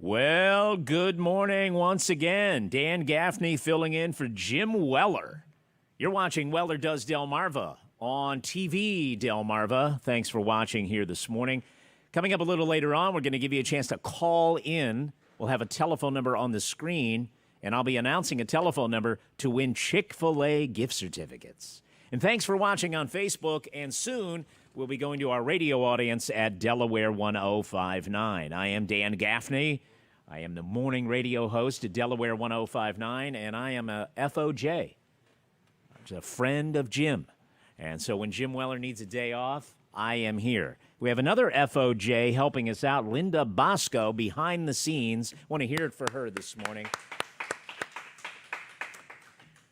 Well, good morning once again. Dan Gaffney filling in for Jim Weller. You're watching Weller Does Delmarva on TV Delmarva. Thanks for watching here this morning. Coming up a little later on, we're going to give you a chance to call in. We'll have a telephone number on the screen, and I'll be announcing a telephone number to win Chick-Fil-A gift certificates. And thanks for watching on Facebook, and soon we'll be going to our radio audience at Delaware 1059. I am Dan Gaffney. I am the morning radio host at Delaware 1059, and I am a FOJ. I'm a friend of Jim. And so when Jim Weller needs a day off, I am here. We have another FOJ helping us out, Linda Bosco, behind the scenes. Want to hear it for her this morning.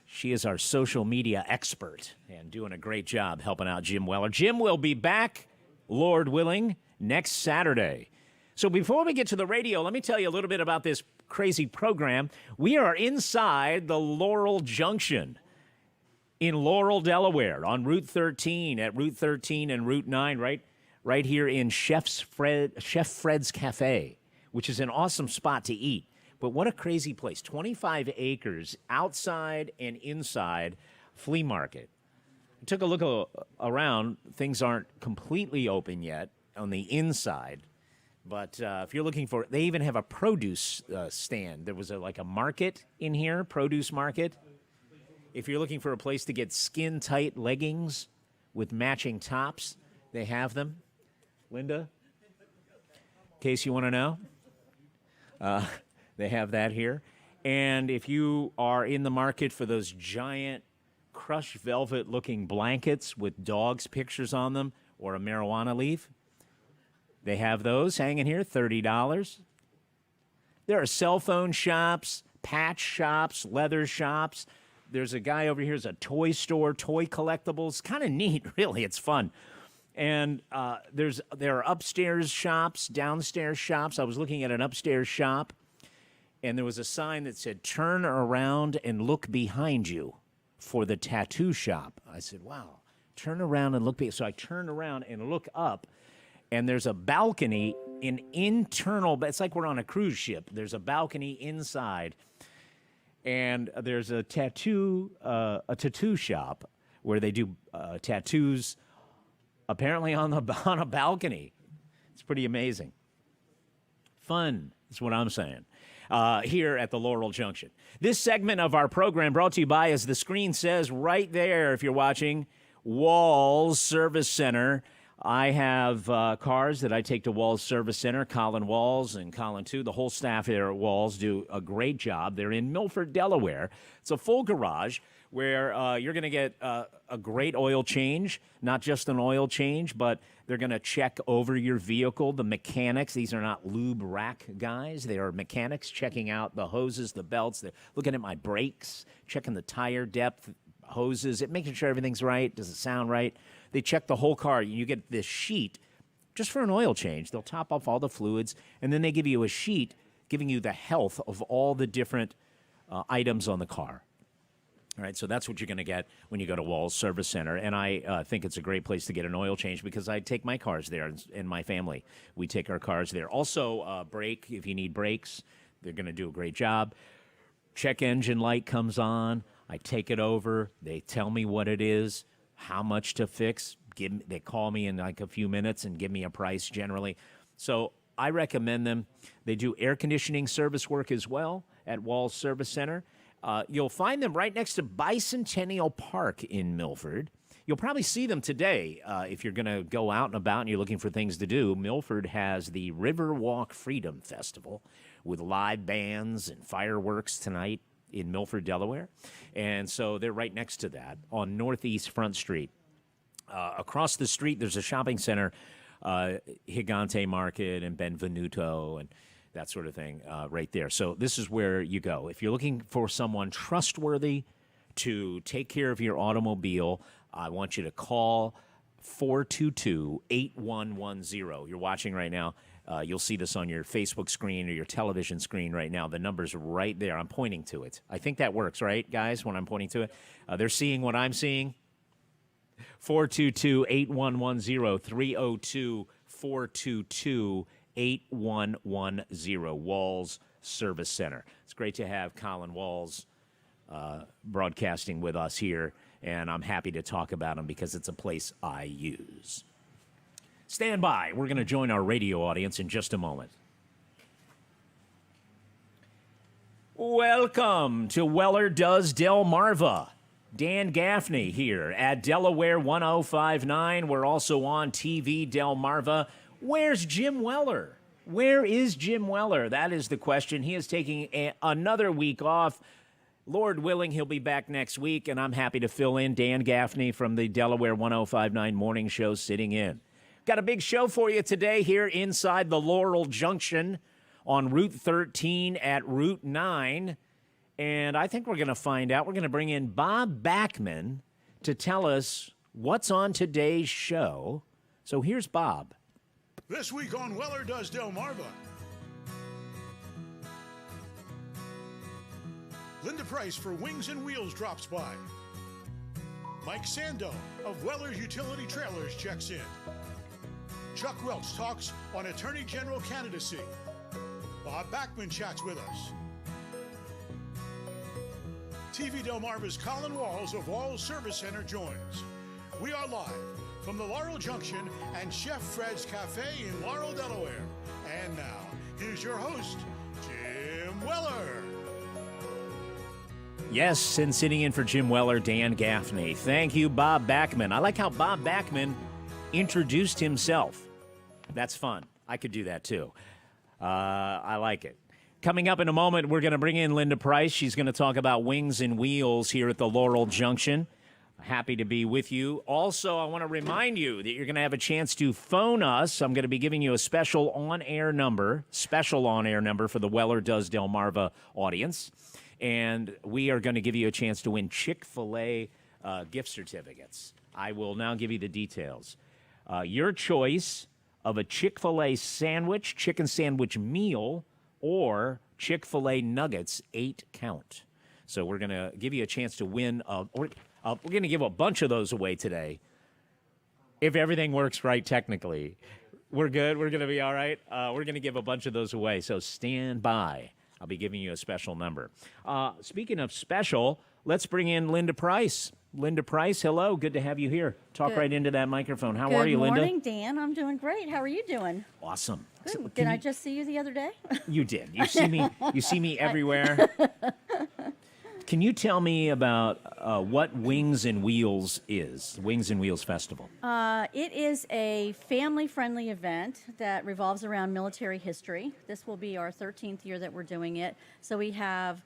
She is our social media expert and doing a great job helping out Jim Weller. Jim will be back, Lord willing, next Saturday. So before we get to the radio, let me tell you a little bit about this crazy program. We are inside the Laurel Junction in Laurel, Delaware, on Route 13, at Route 13 and Route 9, right here in Chef Fred's Cafe, which is an awesome spot to eat. But what a crazy place. 25 acres outside and inside flea market. I took a look around. Things aren't completely open yet on the inside. But if you're looking for, they even have a produce stand. There was a market in here, produce market. If you're looking for a place to get skin-tight leggings with matching tops, they have them. Linda, in case you want to know, they have that here. And if you are in the market for those giant crushed velvet-looking blankets with dogs' pictures on them or a marijuana leaf, they have those hanging here, $30. There are cell phone shops, patch shops, leather shops. There's a guy over here who's a toy store, toy collectibles. Kind of neat, really. It's fun. And there are upstairs shops, downstairs shops. I was looking at an upstairs shop, and there was a sign that said, "Turn around and look behind you for the tattoo shop." I said, wow, turn around and look behind. So I turned around and look up, and there's a balcony, an internal, it's like we're on a cruise ship. There's a balcony inside, and there's a tattoo shop where they do tattoos, apparently on a balcony. It's pretty amazing. Fun is what I'm saying. Here at the Laurel Junction. This segment of our program brought to you by, as the screen says right there, if you're watching, Walls Service Center. I have cars that I take to Walls Service Center. Colin Walls and Colin, too. The whole staff here at Walls do a great job. They're in Milford, Delaware. It's a full garage where you're going to get a great oil change, not just an oil change, but they're going to check over your vehicle. The mechanics, these are not lube rack guys. They are mechanics checking out the hoses, the belts. They're looking at my brakes, checking the tire depth, hoses, making sure everything's right. Does it sound right? They check the whole car. You get this sheet just for an oil change. They'll top off all the fluids, and then they give you a sheet giving you the health of all the different items on the car. All right, so that's what you're going to get when you go to Walls Service Center, and I think it's a great place to get an oil change because I take my cars there, and my family, we take our cars there. Also, brake, if you need brakes, they're going to do a great job. Check engine light comes on. I take it over. They tell me what it is, how much to fix. They call me in like a few minutes and give me a price generally. So I recommend them. They do air conditioning service work as well at Walls Service Center. You'll find them right next to Bicentennial Park in Milford. You'll probably see them today if you're going to go out and about and you're looking for things to do. Milford has the Riverwalk Freedom Festival with live bands and fireworks tonight in Milford, Delaware. And so they're right next to that on Northeast Front Street. Across the street, there's a shopping center, Gigante Market and Benvenuto and that sort of thing right there. So this is where you go. If you're looking for someone trustworthy to take care of your automobile, I want you to call 422-8110. You're watching right now. You'll see this on your Facebook screen or your television screen right now. The number's right there. I'm pointing to it. I think that works, right, guys, when I'm pointing to it? They're seeing what I'm seeing. 422-8110, 302-422 8110 Walls Service Center. It's great to have Colin Walls broadcasting with us here, and I'm happy to talk about him because it's a place I use. Stand by. We're going to join our radio audience in just a moment. Welcome to Weller Does Delmarva. Dan Gaffney here at Delaware 1059. We're also on TV Delmarva. Where's Jim Weller? Where is Jim Weller? That is the question. He is taking another week off. Lord willing, he'll be back next week, and I'm happy to fill in. Dan Gaffney from the Delaware 1059 morning show sitting in. Got a big show for you today here inside the Laurel Junction on Route 13 at Route 9. And I think we're going to find out. We're going to bring in Bob Backman to tell us what's on today's show. So here's Bob. This week on Weller Does Delmarva. Linda Price for Wings and Wheels drops by. Mike Sando of Weller's Utility Trailers checks in. Chuck Welch talks on Attorney General candidacy. Bob Backman chats with us. TV Delmarva's Colin Walls of Walls Service Center joins. We are live from the Laurel Junction and Chef Fred's Cafe in Laurel, Delaware. And now, here's your host, Jim Weller. Yes, and sitting in for Jim Weller, Dan Gaffney. Thank you, Bob Backman. I like how Bob Backman introduced himself. That's fun. I could do that too. I like it. Coming up in a moment, we're going to bring in Linda Price. She's going to talk about Wings and Wheels here at the Laurel Junction. Happy to be with you. Also, I want to remind you that you're going to have a chance to phone us. I'm going to be giving you a special on-air number for the Weller Does Delmarva audience. And we are going to give you a chance to win Chick-Fil-A gift certificates. I will now give you the details. Your choice of a Chick-fil-A sandwich, chicken sandwich meal, or Chick-fil-A nuggets, 8 count. So we're going to give you a chance to win. We're going to give a bunch of those away today. If everything works right technically. We're good. We're going to be all right. We're going to give a bunch of those away. So stand by. I'll be giving you a special number. Speaking of special, let's bring in Linda Price. Linda Price, hello. Good to have you here. Talk Good. Right into that microphone. How are you, Linda? Good morning, Dan. I'm doing great. How are you doing? Awesome. Good. So, Did I just see you the other day? You did. You see me. You see me everywhere. Can you tell me about what Wings and Wheels is? Wings and Wheels Festival. It is a family-friendly event that revolves around military history. This will be our 13th year that we're doing it. So we have,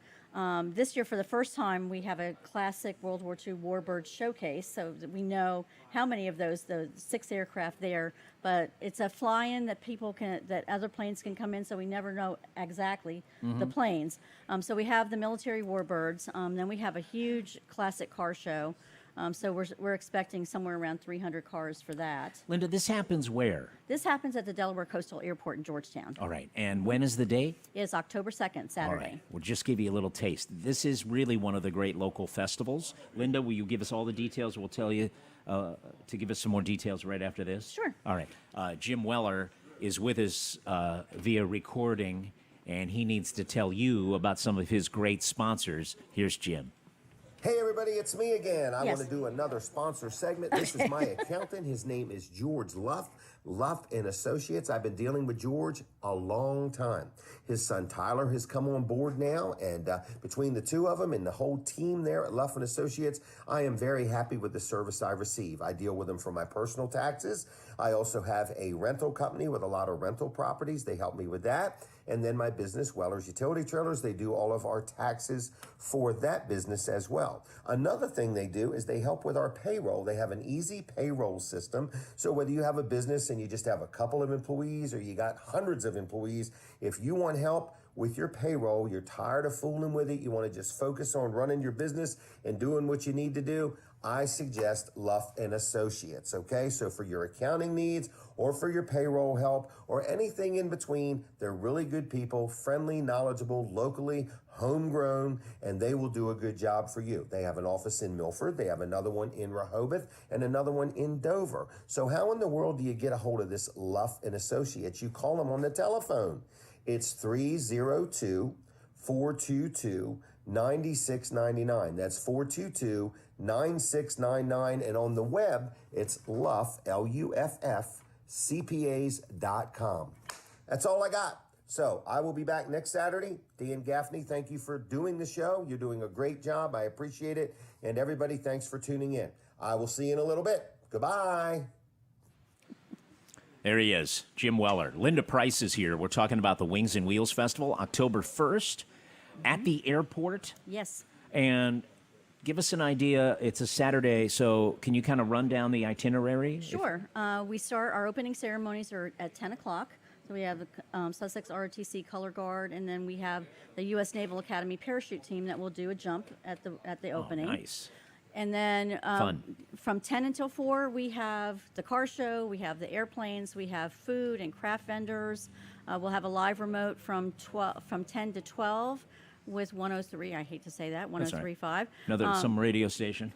this year for the first time, we have a classic World War II warbird showcase, so that we know how many of those, the 6 aircraft there, but it's a fly-in that people can, that other planes can come in, so we never know exactly the planes. So we have the military warbirds, then we have a huge classic car show. So we're expecting somewhere around 300 cars for that. Linda, this happens where? This happens at the Delaware Coastal Airport in Georgetown. All right. And when is the date? It's October 2nd, Saturday. All right. We'll just give you a little taste. This is really one of the great local festivals. Linda, will you give us all the details? We'll tell you to give us some more details right after this. Sure. All right. Jim Weller is with us via recording, and he needs to tell you about some of his great sponsors. Here's Jim. Hey everybody, it's me again. I Yes. want to do another sponsor segment. This is my accountant. His name is George Luff. Luff and Associates. I've been dealing with George a long time. His son Tyler has come on board now, and between the two of them and the whole team there at Luff and Associates, I am very happy with the service I receive. I deal with them for my personal taxes. I also have a rental company with a lot of rental properties. They help me with that. And then my business, Weller's Utility Trailers, they do all of our taxes for that business as well. Another thing they do is they help with our payroll. They have an easy payroll system. So whether you have a business and you just have a couple of employees or you got hundreds of employees, if you want help with your payroll, you're tired of fooling with it, you want to just focus on running your business and doing what you need to do, I suggest Luff and Associates, okay? So for your accounting needs or for your payroll help or anything in between, they're really good people, friendly, knowledgeable, locally, homegrown, and they will do a good job for you. They have an office in Milford, they have another one in Rehoboth, and another one in Dover. So how in the world do you get a hold of this Luff and Associates? You call them on the telephone. It's 302-422-9699. That's 422-9699. And on the web, it's Luff, Luff, CPAs.com. That's all I got. So I will be back next Saturday. Dan Gaffney, thank you for doing the show. You're doing a great job. I appreciate it. And everybody, thanks for tuning in. I will see you in a little bit. Goodbye. There he is, Jim Weller. Linda Price is here. We're talking about the Wings and Wheels Festival, October 1st at the airport. Yes. And give us an idea. It's a Saturday, so can you kind of run down the itinerary? Sure. Our opening ceremonies are at 10 o'clock. So we have the Sussex ROTC Color Guard, and then we have the U.S. Naval Academy parachute team that will do a jump at the opening. Nice. And then Fun. From 10 until 4, we have the car show, we have the airplanes, we have food and craft vendors. We'll have a live remote from 10 to 12 with 103, I hate to say that, 103.5. Some radio station.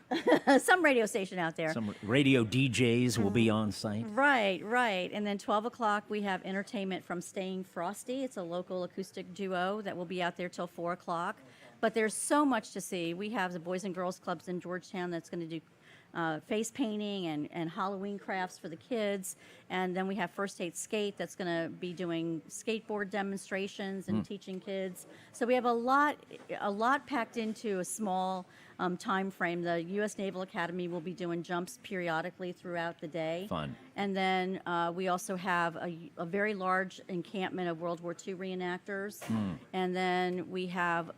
Some radio station out there. Some radio DJs will be on site. Right. And then 12 o'clock, we have entertainment from Staying Frosty. It's a local acoustic duo that will be out there till 4 o'clock. But there's so much to see. We have the Boys and Girls Clubs in Georgetown that's going to do face painting and Halloween crafts for the kids. And then we have First Aid Skate that's going to be doing skateboard demonstrations and teaching kids. So we have a lot packed into a small time frame. The U.S. Naval Academy will be doing jumps periodically throughout the day. Fun. And then we also have a very large encampment of World War II reenactors. And then we have,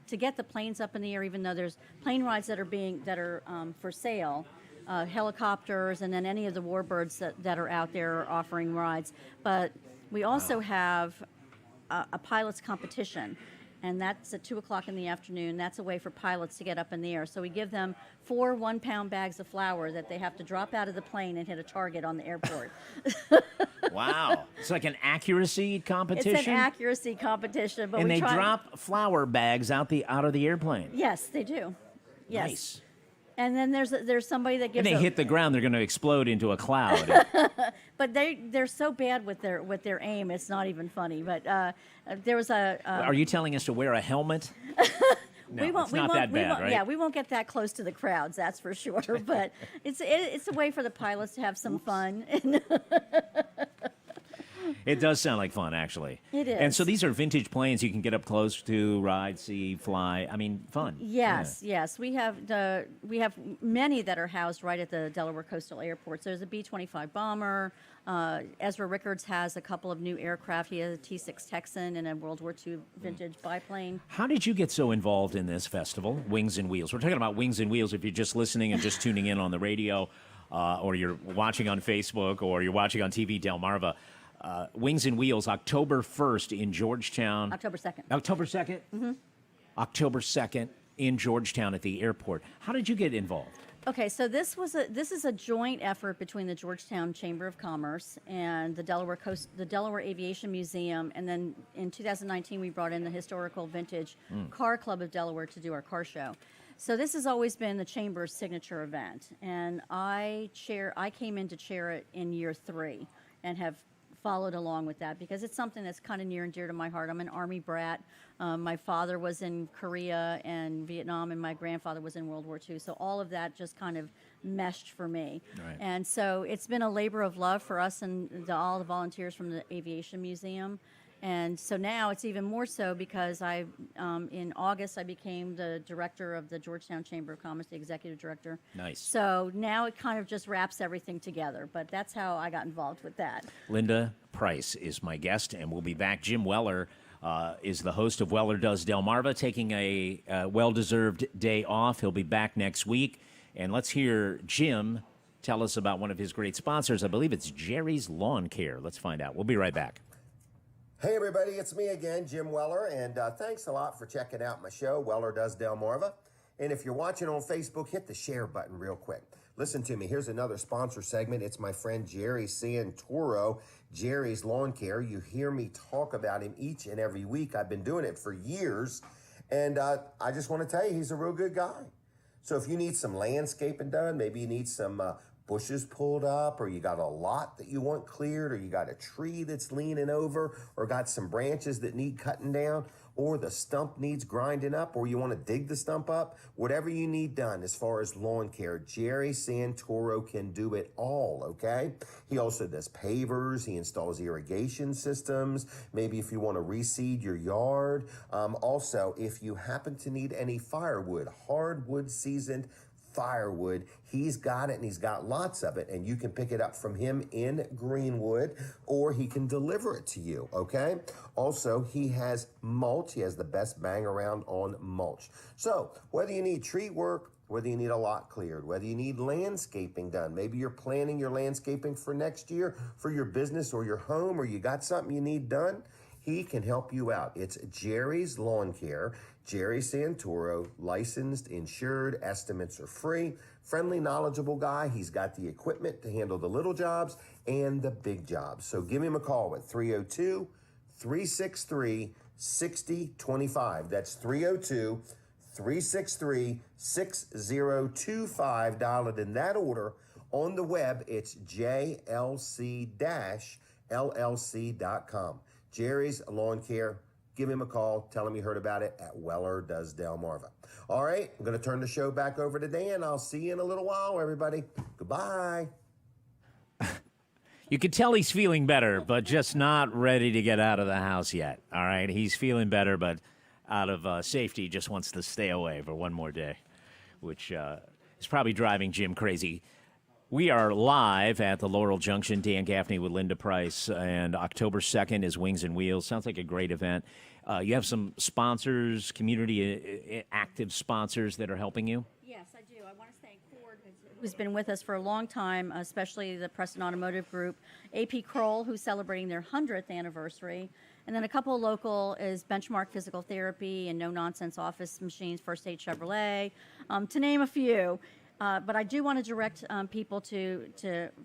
to get the planes up in the air, even though there's plane rides that are for sale, helicopters, and then any of the warbirds that are out there are offering rides. But we also have a pilot's competition. And that's at 2 o'clock in the afternoon. That's a way for pilots to get up in the air. So we give them 4 one-pound bags of flour that they have to drop out of the plane and hit a target on the airport. Wow. It's like an accuracy competition? It's an accuracy competition. But and they drop flour bags out of the airplane? Yes, they do. Yes. Nice. And then there's somebody that gives. And they hit the ground, they're going to explode into a cloud. But they're so bad with their aim, it's not even funny. But there was Are you telling us to wear a helmet? No, it's not that bad, right? Yeah, we won't get that close to the crowds, that's for sure. But it's a way for the pilots to have some fun. It does sound like fun, actually. It is. And so these are vintage planes you can get up close to, ride, see, fly. I mean, fun. Yes. We have many that are housed right at the Delaware Coastal Airport. So there's a B-25 bomber. Ezra Rickards has a couple of new aircraft. He has a T-6 Texan and a World War II vintage biplane. How did you get so involved in this festival, Wings and Wheels? We're talking about Wings and Wheels if you're just listening and just tuning in on the radio, or you're watching on Facebook, or you're watching on TV, Delmarva. Wings and Wheels, October 1st in Georgetown. October 2nd. October 2nd? Mm-hmm. October 2nd in Georgetown at the airport. How did you get involved? Okay, so this is a joint effort between the Georgetown Chamber of Commerce and the Delaware Aviation Museum, and then in 2019 we brought in the Historical Vintage Car Club of Delaware to do our car show. So this has always been the Chamber's signature event, and I came in to chair it in year 3 and have followed along with that because it's something that's kind of near and dear to my heart. I'm an Army brat. My father was in Korea and Vietnam, and my grandfather was in World War II. So all of that just kind of meshed for me. Right. And so it's been a labor of love for us and all the volunteers from the Aviation Museum. And so now it's even more so because in August I became the director of the Georgetown Chamber of Commerce, the executive director. Nice. So now it kind of just wraps everything together, but that's how I got involved with that. Linda Price is my guest, and we'll be back. Jim Weller is the host of Weller Does Delmarva, taking a well-deserved day off. He'll be back next week. And let's hear Jim tell us about one of his great sponsors. I believe it's Jerry's Lawn Care. Let's find out. We'll be right back. Hey everybody, it's me again, Jim Weller, and thanks a lot for checking out my show, Weller Does Delmarva. And if you're watching on Facebook, hit the share button real quick. Listen to me. Here's another sponsor segment. It's my friend Jerry Santoro, Jerry's Lawn Care. You hear me talk about him each and every week. I've been doing it for years. And I just want to tell you, he's a real good guy. So if you need some landscaping done, maybe you need some bushes pulled up, or you got a lot that you want cleared, or you got a tree that's leaning over, or got some branches that need cutting down, or the stump needs grinding up, or you want to dig the stump up, whatever you need done as far as lawn care, Jerry Santoro can do it all, okay? He also does pavers, he installs irrigation systems, maybe if you want to reseed your yard. Also, if you happen to need any firewood, hardwood seasoned firewood, he's got it, and he's got lots of it, and you can pick it up from him in Greenwood, or he can deliver it to you, okay? Also, he has mulch. He has the best bang around on mulch. So whether you need tree work, whether you need a lot cleared, whether you need landscaping done, maybe you're planning your landscaping for next year for your business or your home, or you got something you need done, he can help you out. It's Jerry's Lawn Care. Jerry Santoro, licensed, insured, estimates are free. Friendly, knowledgeable guy. He's got the equipment to handle the little jobs and the big jobs. So give him a call at 302-363-6025. That's 302-363-6025. Dial it in that order. On the web, it's jlc-llc.com. Jerry's Lawn Care. Give him a call. Tell him you heard about it at Weller Does Delmarva. All right, I'm going to turn the show back over to Dan. I'll see you in a little while, everybody. Goodbye. You can tell he's feeling better, but just not ready to get out of the house yet. All right, he's feeling better, but out of safety, just wants to stay away for one more day, which is probably driving Jim crazy. We are live at the Laurel Junction, Dan Gaffney with Linda Price, and October 2nd is Wings and Wheels. Sounds like a great event. You have some sponsors, community active sponsors that are helping you? Yes, I do. I want to thank Ford, who's been with us for a long time, especially the Preston Automotive Group, AP Kroll, who's celebrating their 100th anniversary, and then a couple local is Benchmark Physical Therapy and No Nonsense Office Machines, First Aid Chevrolet, to name a few. But I do want to direct people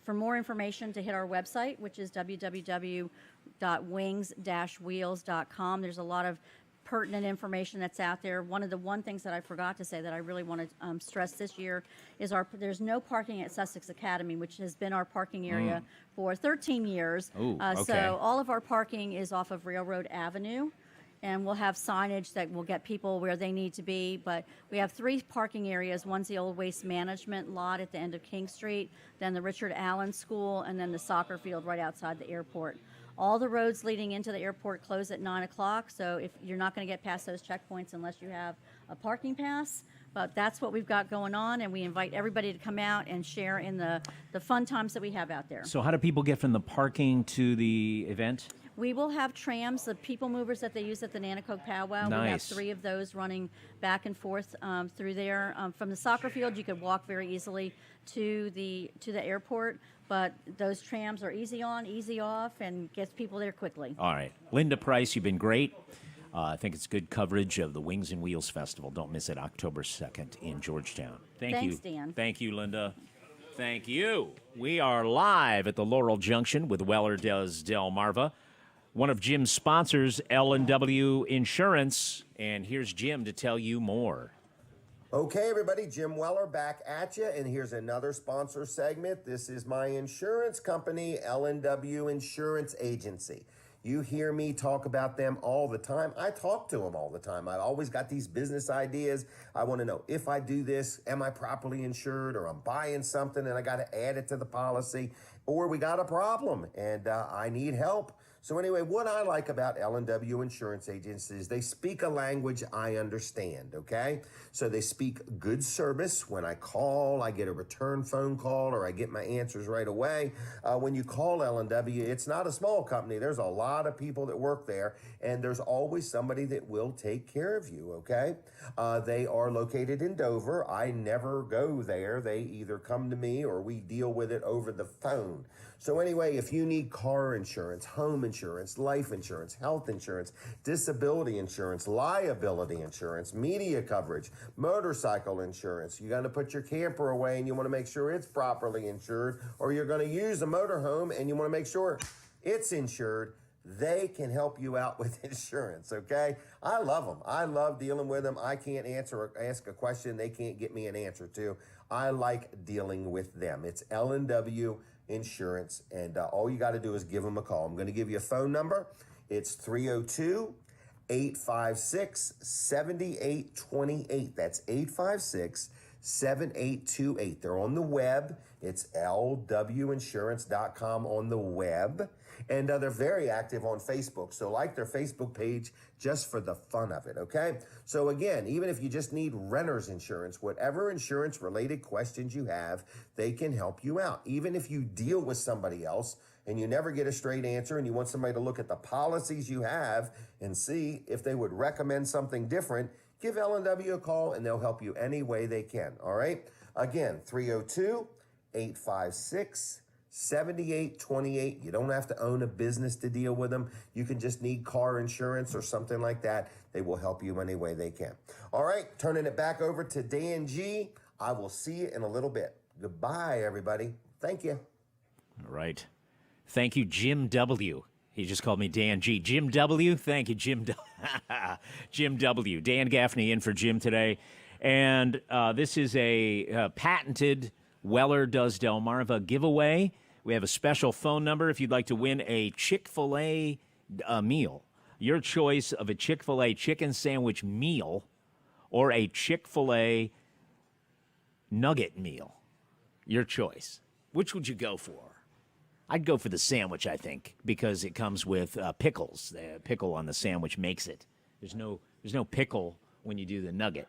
for more information to hit our website, which is www.wings-wheels.com. There's a lot of pertinent information that's out there. One things that I forgot to say that I really want to stress this year is there's no parking at Sussex Academy, which has been our parking area for 13 years. Ooh, okay. So all of our parking is off of Railroad Avenue. And we'll have signage that will get people where they need to be. But we have 3 parking areas. One's the old waste management lot at the end of King Street, then the Richard Allen School, and then the soccer field right outside the airport. All the roads leading into the airport close at 9 o'clock, so if you're not going to get past those checkpoints unless you have a parking pass. But that's what we've got going on, and we invite everybody to come out and share in the fun times that we have out there. So how do people get from the parking to the event? We will have trams, the people movers that they use at the Nanticoke Powwow. Nice. We have 3 of those running back and forth through there. From the soccer field, you could walk very easily to the airport, but those trams are easy on, easy off, and gets people there quickly. All right. Linda Price, you've been great. I think it's good coverage of the Wings and Wheels Festival. Don't miss it, October 2nd in Georgetown. Thank you. Thanks, Dan. Thank you, Linda. Thank you. We are live at the Laurel Junction with Weller Does Delmarva. One of Jim's sponsors, L&W Insurance, and here's Jim to tell you more. Okay, everybody, Jim Weller back at you, and here's another sponsor segment. This is my insurance company, L&W Insurance Agency. You hear me talk about them all the time. I talk to them all the time. I've always got these business ideas. I want to know if I do this, am I properly insured, or I'm buying something and I got to add it to the policy, or we got a problem and I need help. So anyway, what I like about L&W Insurance Agents is they speak a language I understand, okay? So they speak good service. When I call, I get a return phone call or I get my answers right away. When you call L&W, it's not a small company. There's a lot of people that work there, and there's always somebody that will take care of you, okay? They are located in Dover. I never go there. They either come to me or we deal with it over the phone. So anyway, if you need car insurance, home insurance, insurance, life insurance, health insurance, disability insurance, liability insurance, media coverage, motorcycle insurance. You're going to put your camper away and you want to make sure it's properly insured, or you're going to use a motorhome and you want to make sure it's insured. They can help you out with insurance, okay? I love them. I love dealing with them. I can't ask a question they can't get me an answer to. I like dealing with them. It's L&W Insurance, and all you got to do is give them a call. I'm going to give you a phone number. It's 302-856-7828. That's 856-7828. They're on the web. It's lwinsurance.com on the web. And they're very active on Facebook. So like their Facebook page just for the fun of it, okay? So again, even if you just need renter's insurance, whatever insurance related questions you have, they can help you out. Even if you deal with somebody else and you never get a straight answer and you want somebody to look at the policies you have and see if they would recommend something different, give L&W a call and they'll help you any way they can, all right? Again, 302-856-7828. You don't have to own a business to deal with them. You can just need car insurance or something like that. They will help you any way they can. All right, turning it back over to Dan G. I will see you in a little bit. Goodbye, everybody. Thank you. All right. Thank you, Jim W. He just called me Dan G. Jim W. Thank you, Jim Jim W. Dan Gaffney in for Jim today. And this is a patented Weller Does Delmarva giveaway. We have a special phone number if you'd like to win a Chick-Fil-A meal. Your choice of a Chick-fil-A chicken sandwich meal or a Chick-fil-A nugget meal. Your choice. Which would you go for? I'd go for the sandwich, I think, because it comes with pickles. The pickle on the sandwich makes it. There's no pickle when you do the nugget.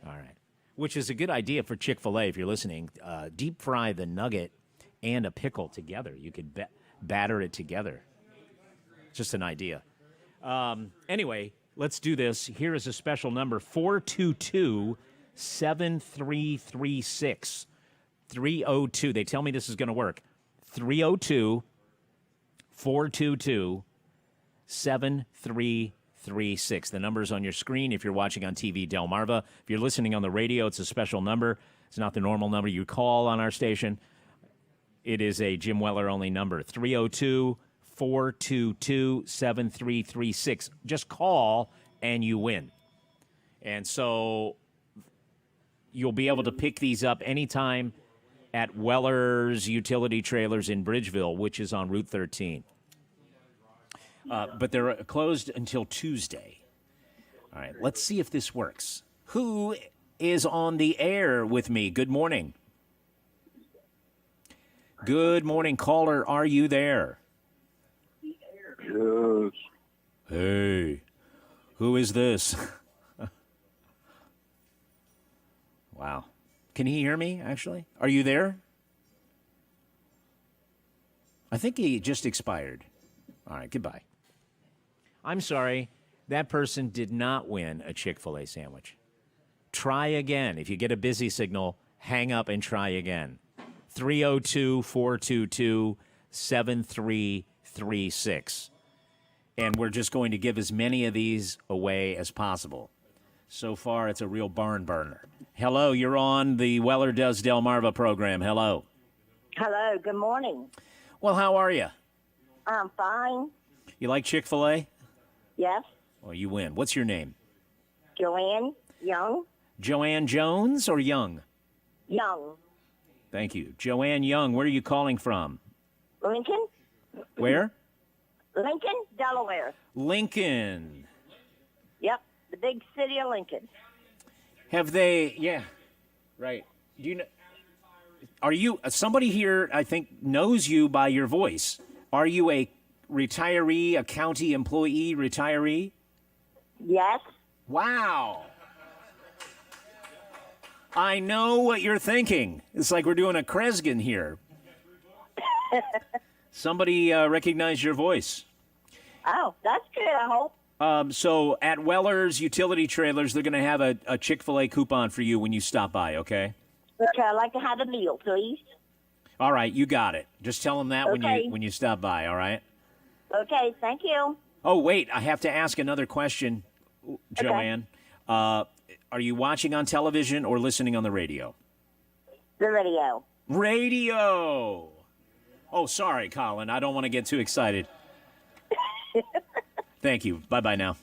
All right. Which is a good idea for Chick-fil-A if you're listening. Deep fry the nugget and a pickle together. You could batter it together. Just an idea. Anyway, let's do this. Here is a special number, 422-7336. 302. They tell me this is going to work. 302-422-7336. The number is on your screen if you're watching on TV, Delmarva. If you're listening on the radio, it's a special number. It's not the normal number you call on our station. It is a Jim Weller only number, 302-422-7336. Just call and you win. And so you'll be able to pick these up anytime at Weller's Utiilty Trailers in Bridgeville, which is on Route 13. But they're closed until Tuesday. All right, let's see if this works. Who is on the air with me? Good morning. Good morning, caller. Are you there? Yes. Hey, who is this? Wow. Can he hear me, actually? Are you there? I think he just expired. All right, goodbye. I'm sorry. That person did not win a Chick-fil-A sandwich. Try again. If you get a busy signal, hang up and try again. 302-422-7336. And we're just going to give as many of these away as possible. So far, it's a real barn burner. Hello, you're on the Weller Does Delmarva program. Hello. Hello, good morning. Well, how are you? I'm fine. You like Chick-fil-A? Yes. Well, you win. What's your name? Joanne Young. Joanne Jones or Young? Young. Thank you. Joanne Young, where are you calling from? Lincoln? Where? Lincoln, Delaware. Lincoln. Yep, the big city of Lincoln. Have they, yeah, right. Do you know, are you, somebody here, I think, knows you by your voice. Are you a retiree, a county employee retiree? Yes. Wow. I know what you're thinking. It's like we're doing a Kresgen here. Somebody recognized your voice. Oh, that's good, I hope. So at Weller's Utiilty Trailers, they're going to have a Chick-fil-A coupon for you when you stop by, okay? Okay, I'd like to have a meal, please. All right, you got it. Just tell them that Okay. when you stop by, all right? Okay, thank you. Oh, wait, I have to ask another question, Joanne. Are you watching on television or listening on the radio? The radio. Radio! Oh, sorry, Colin. I don't want to get too excited. Thank you. Bye-bye now.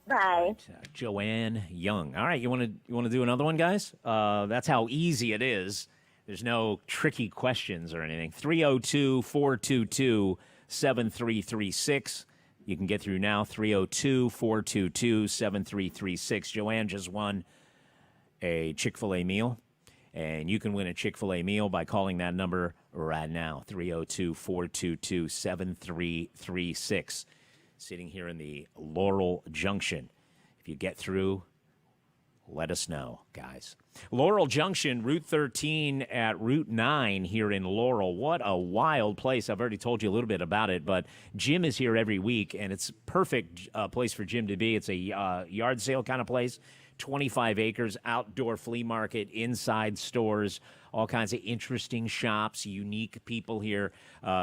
Bye. Joanne Young. All right, you want to do another one, guys? That's how easy it is. There's no tricky questions or anything. 302-422-7336. You can get through now. 302-422-7336. Joanne just won a Chick-fil-A meal, and you can win a Chick-fil-A meal by calling that number right now. 302-422-7336. Sitting here in the Laurel Junction. If you get through, let us know, guys. Laurel Junction, Route 13 at Route 9 here in Laurel. What a wild place. I've already told you a little bit about it, but Jim is here every week, and it's a perfect place for Jim to be. It's a yard sale kind of place, 25 acres, outdoor flea market, inside stores, all kinds of interesting shops, unique people here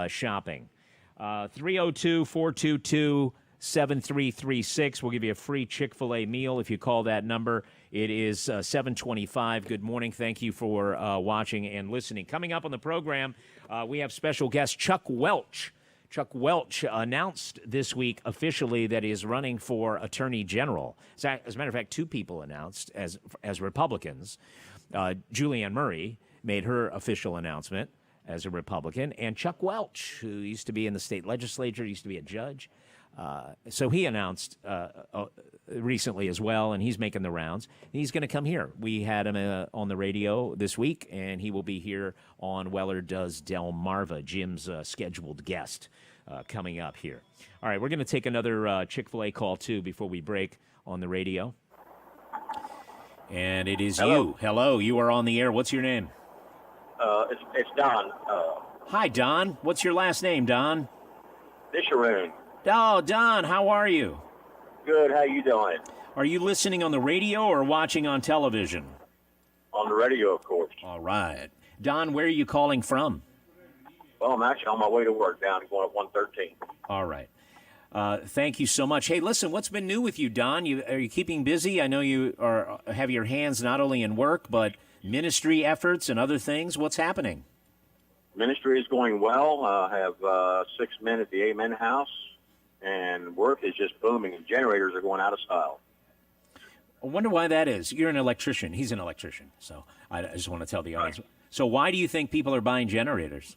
shopping. 302-422-7336. We'll give you a free Chick-fil-A meal if you call that number. It is 7:25. Good morning. Thank you for watching and listening. Coming up on the program, we have special guest Chuck Welch. Chuck Welch announced this week officially that he is running for Attorney General. As a matter of fact, two people announced as Republicans. Julianne Murray made her official announcement as a Republican, and Chuck Welch, who used to be in the state legislature, used to be a judge. So he announced recently as well, and he's making the rounds. He's going to come here. We had him on the radio this week, and he will be here on Weller Does Delmarva, Jim's scheduled guest coming up here. All right, we're going to take another Chick-fil-A call, too, before we break on the radio. And it is you. Hello, you are on the air. What's your name? It's Don. Hi, Don. What's your last name, Don? Disharoon. Oh, Don, how are you? Good. How you doing? Are you listening on the radio or watching on television? On the radio, of course. All right. Don, where are you calling from? Well, I'm actually on my way to work down going up 113. All right. Thank you so much. Hey, listen, what's been new with you, Don? Are you keeping busy? I know you have your hands not only in work, but ministry efforts and other things. What's happening? Ministry is going well. I have 6 men at the Amen House, and work is just booming, and generators are going out of style. I wonder why that is. You're an electrician. He's an electrician, so I just want to tell the audience. So why do you think people are buying generators?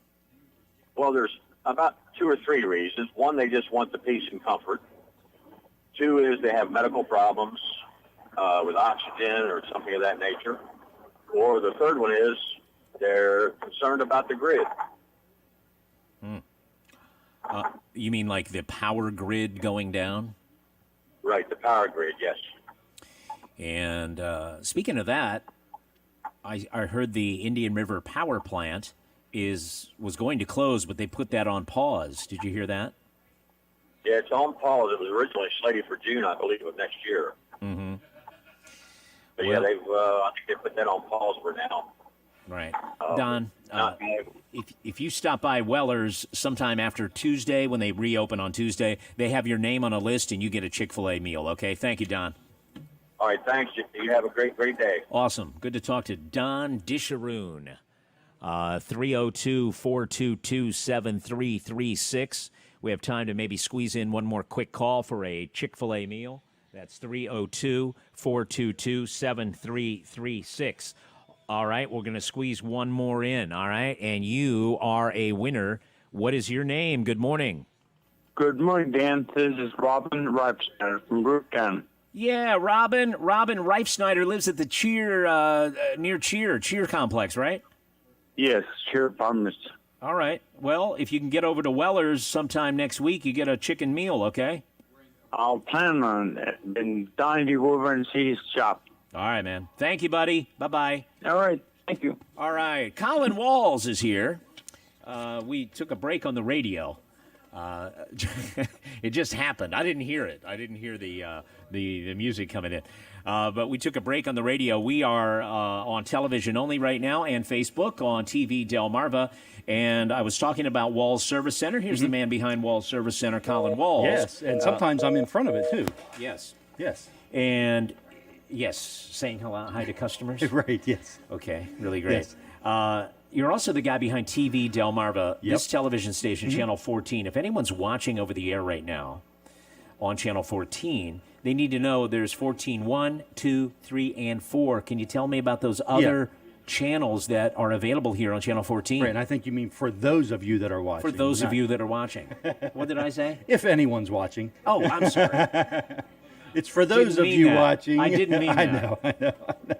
Well, there's about 2 or 3 reasons. One, they just want the peace and comfort. 2 is they have medical problems with oxygen or something of that nature. Or the third one is they're concerned about the grid. You mean like the power grid going down? Right, the power grid, yes. And speaking of that, I heard the Indian River Power Plant was going to close, but they put that on pause. Did you hear that? Yeah, it's on pause. It was originally slated for June, I believe, of next year. Mm-hmm. But Well- yeah, I think they put that on pause for now. Right. Don, Not if you stop by Weller's sometime after Tuesday, when they reopen on Tuesday, they have your name on a list and you get a Chick-fil-A meal, okay? Thank you, Don. All right, thanks. You have a great day. Awesome. Good to talk to Don Disharoon. 302-422-7336. We have time to maybe squeeze in one more quick call for a Chick-fil-A meal. That's 302-422-7336. All right, we're going to squeeze one more in, all right? And you are a winner. What is your name? Good morning. Good morning, Dan. This is Robin Reifsnyder from Brooktown. Yeah, Robin Reifsnyder lives at the near Cheer Complex, right? Yes, Sheriff Pharmacist. All right. Well, if you can get over to Weller's sometime next week, you get a chicken meal, okay? I'll plan on it. Been dying to go over and see his shop. All right, man. Thank you, buddy. Bye-bye. All right. Thank you. All right. Colin Walls is here. We took a break on the radio It just happened. I didn't hear it. I didn't hear the music coming in. But we took a break on the radio. We are on television only right now and Facebook on TV Delmarva. And I was talking about Wall's Service Center. Here's the man behind Wall's Service Center, Colin Walls. Yes, and sometimes I'm in front of it, too. Yes. Yes. And, yes, saying hello, hi to customers. Right, yes. Okay, really great. Yes. You're also the guy behind TV Delmarva, Yep. this television station, Channel 14. If anyone's watching over the air right now on Channel 14, they need to know there's 14, 1, 2, 3, and 4. Can you tell me about those other channels that are available here on Channel 14? Right, and I think you mean for those of you that are watching. For those of you that are watching. What did I say? If anyone's watching. Oh, I'm sorry. It's for those Didn't of mean you that. watching. I didn't mean I that. know, I know.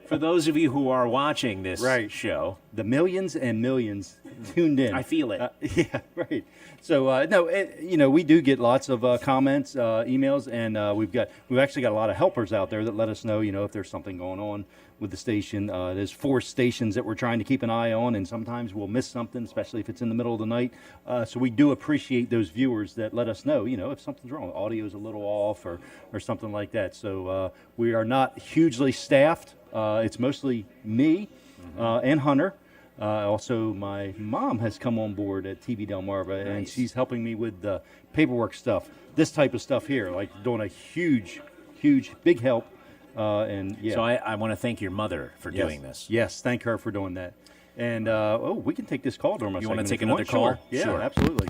For those of you who are watching this show. The millions and millions tuned in. I feel it. Yeah, right. So, no, we do get lots of comments, emails, and we've actually got a lot of helpers out there that let us know, if there's something going on with the station. There's 4 stations that we're trying to keep an eye on, and sometimes we'll miss something, especially if it's in the middle of the night. So we do appreciate those viewers that let us know, if something's wrong, audio's a little off or something like that. So we are not hugely staffed. It's mostly me and Hunter. Also, my mom has come on board at TV Delmarva, and she's helping me with the paperwork stuff, this type of stuff here, like doing a huge, big help. And yeah. So I want to thank your mother for doing this. Yes, thank her for doing that. And we can take this call during my You want to segment take if another call? Sure. Yeah, Sure. absolutely.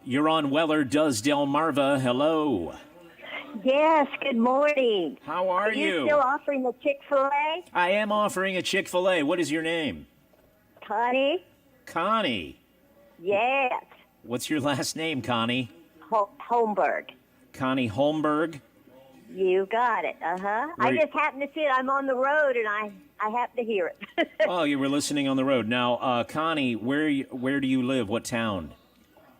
You're on Weller Does Delmarva. Hello. Yes, good morning. How are you? Still offering the Chick-Fil-A? I am offering a Chick-Fil-A. What is your name? Connie? Connie. Yes. What's your last name, Connie? Holmberg. Connie Holmberg. You got it. I just happened to see it. I'm on the road, and I happen to hear it. Oh, you were listening on the road. Now, Connie, where do you live? What town?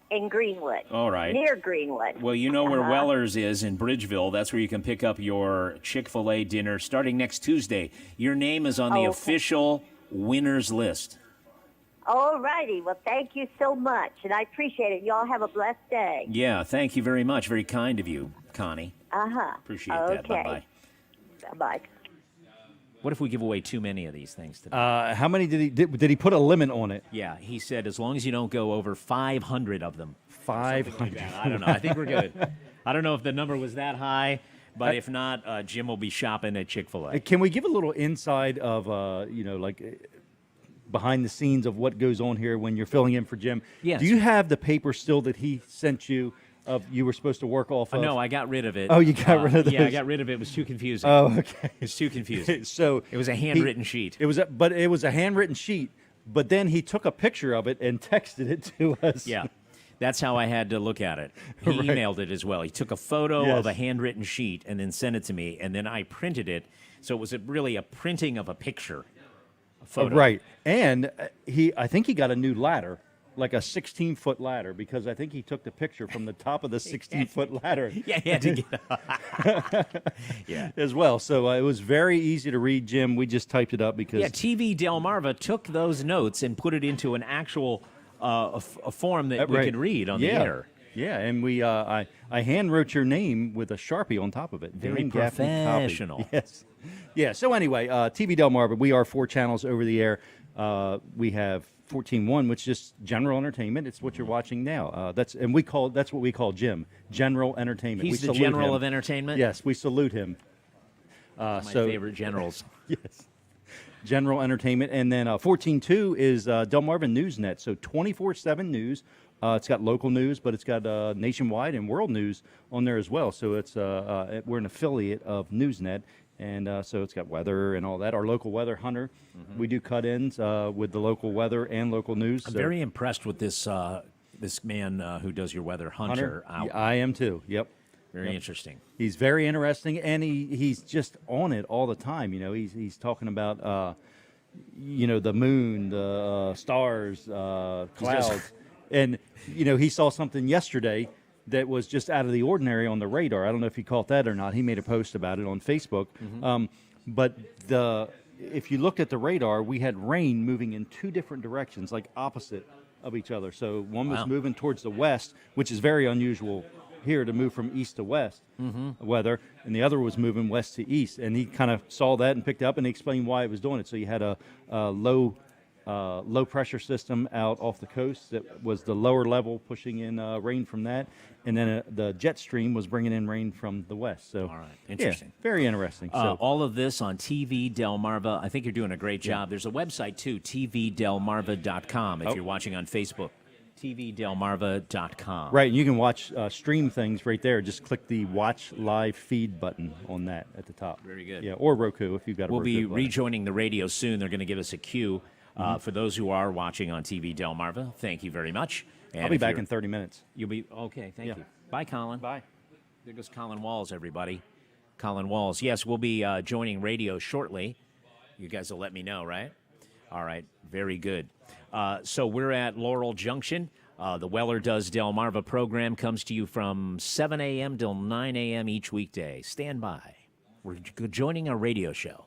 In Greenwood. All right. Near Greenwood. Well, you know where Weller's is in Bridgeville. That's where you can pick up your Chick-fil-A dinner starting next Tuesday. Your name is on the official winners list. All righty. Well, thank you so much, and I appreciate it. Y'all have a blessed day. Yeah, thank you very much. Very kind of you, Connie. Appreciate that. Okay. Bye-bye. Bye-bye. What if we give away too many of these things today? How many did he put a limit on it? Yeah, he said as long as you don't go over 500 of them. 500. I don't know. I think we're good. I don't know if the number was that high, but if not, Jim will be shopping at Chick-fil-A. Can we give a little inside of, behind the scenes of what goes on here when you're filling in for Jim? Yes. Do you have the paper still that he sent you you were supposed to work off of? No, I got rid of it. Oh, you got rid of those? Yeah, I got rid of it. It was too confusing. Oh, okay. It was too confusing. So it was a handwritten sheet. It was a handwritten sheet, but then he took a picture of it and texted it to us. Yeah. That's how I had to look at it. He emailed it as well. He took a photo of a handwritten sheet and then sent it to me, and then I printed it. So it was really a printing of a picture, a photo. Right. And I think he got a new ladder, like a 16-foot ladder, because I think he took the picture from the top of the 16-foot ladder. Yeah, he had to get as well. So it was very easy to read, Jim. We just typed it up because... Yeah, TV Delmarva took those notes and put it into an actual a form that we could read on the air. Yeah, and I hand wrote your name with a Sharpie on top of it. Very Gaffney copy. professional. Yes. Yeah, so anyway, TV Delmarva, we are 4 channels over the air. We have 14.1, which is general entertainment. It's what you're watching now. That's what we call Jim, general entertainment. He's the general of entertainment? Yes, we salute him. My favorite generals. Yes. General entertainment. And then 14.2 is Delmarva Newsnet, so 24/7 news. It's got local news, but it's got nationwide and world news on there as well. So it's we're an affiliate of Newsnet. And so it's got weather and all that. Our local weather, Hunter, we do cut-ins with the local weather and local news. I'm very impressed with this this man who does your weather, Hunter. I am too. Yep. Very interesting. He's very interesting, and he's just on it all the time. He's talking about the moon, the stars, clouds, and he saw something yesterday that was just out of the ordinary on the radar. I don't know if you caught that or not. He made a post about it on Facebook. But if you looked at the radar, we had rain moving in 2 different directions, like opposite of each other. So one was Wow. moving towards the west, which is very unusual here to move from east to west weather, and the other was moving west to east. And he kind of saw that and picked up, and he explained why it was doing it. So you had a low pressure system out off the coast that was the lower level pushing in rain from that, and then the jet stream was bringing in rain from the west. So All right. Interesting. yeah, very interesting. So all of this on TV Delmarva. I think you're doing a great job. There's a website, too, tvdelmarva.com, if you're watching on Facebook. tvdelmarva.com. right, and you can watch stream things right there. Just click the watch live feed button on that at the top. Very good. Yeah, or Roku if you've got a We'll Roku be device. rejoining the radio soon. They're going to give us a cue. For those who are watching on TV Delmarva, thank you very much. And I'll be if back you're- in 30 minutes. You'll be okay. Thank Yeah. you. Bye, Colin. Bye. There goes Colin Walls, everybody. Colin Walls. Yes, we'll be joining radio shortly. You guys will let me know, right? All right. Very good. So we're at Laurel Junction. The Weller Does Delmarva program comes to you from 7 a.m. till 9 a.m. each weekday. Stand by. We're joining a radio show.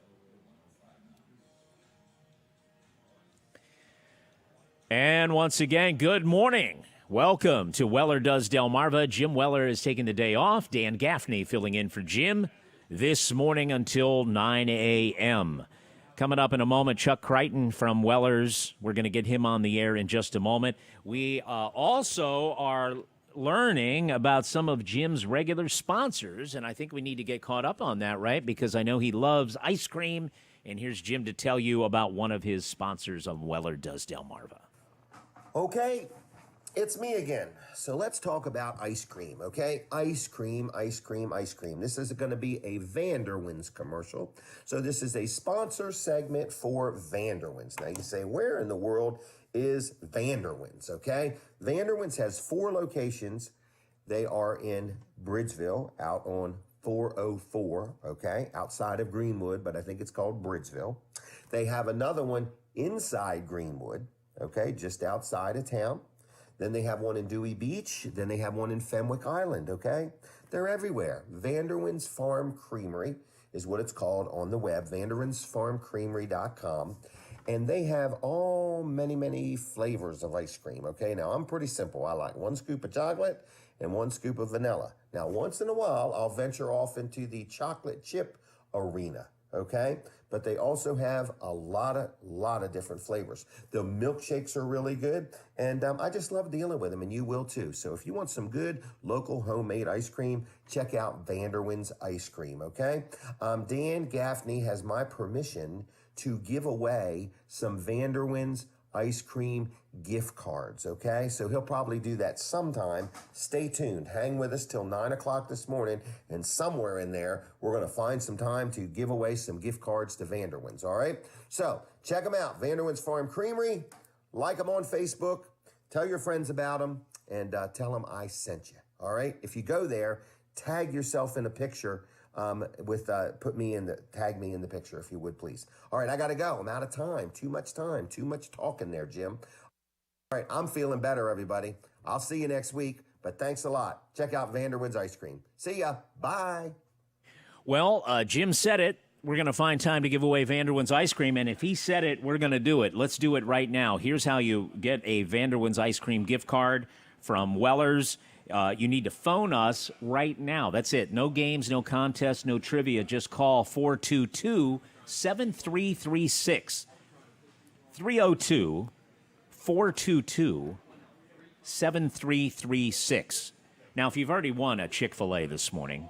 And once again, good morning. Welcome to Weller Does Delmarva. Jim Weller is taking the day off. Dan Gaffney filling in for Jim this morning until 9 a.m. Coming up in a moment, Chuck Creighton from Weller's. We're going to get him on the air in just a moment. We also are learning about some of Jim's regular sponsors, and I think we need to get caught up on that, right? Because I know he loves ice cream, and here's Jim to tell you about one of his sponsors on Weller Does Delmarva. Okay, it's me again. So let's talk about ice cream, okay? Ice cream, ice cream, ice cream. This is going to be a Vanderwins commercial. So this is a sponsor segment for Vanderwins. Now you say, where in the world is Vanderwins, okay? Vanderwins has 4 locations. They are in Bridgeville, out on 404, okay? Outside of Greenwood, but I think it's called Bridgeville. They have another one inside Greenwood, okay, just outside of town. Then they have one in Dewey Beach. Then they have one in Fenwick Island, okay? They're everywhere. Vanderwins Farm Creamery is what it's called on the web, vanderwinsfarmcreamery.com. And they have many flavors of ice cream, okay? Now, I'm pretty simple. I like 1 scoop of chocolate and 1 scoop of vanilla. Now, once in a while, I'll venture off into the chocolate chip arena, okay? But they also have a lot of different flavors. The milkshakes are really good, and I just love dealing with them, and you will too. So if you want some good local homemade ice cream, check out Vanderwins Ice Cream, okay? Dan Gaffney has my permission to give away some Vanderwins ice cream gift cards, okay? So he'll probably do that sometime. Stay tuned. Hang with us till 9 o'clock this morning, and somewhere in there, we're going to find some time to give away some gift cards to Vanderwins, all right? So check them out, Vanderwins Farm Creamery. Like them on Facebook. Tell your friends about them, and tell them I sent you, all right? If you go there, tag yourself in a picture tag me in the picture, if you would, please. All right, I got to go. I'm out of time. Too much talking there, Jim. All right, I'm feeling better, everybody. I'll see you next week, but thanks a lot. Check out Vanderwins Ice Cream. See ya. Bye. Well, Jim said it. We're going to find time to give away Vanderwins ice cream, and if he said it, we're going to do it. Let's do it right now. Here's how you get a Vanderwins ice cream gift card from Weller's. You need to phone us right now. That's it. No games, no contests, no trivia. Just call 422-7336. 302-422-7336. Now, if you've already won at Chick-Fil-A this morning,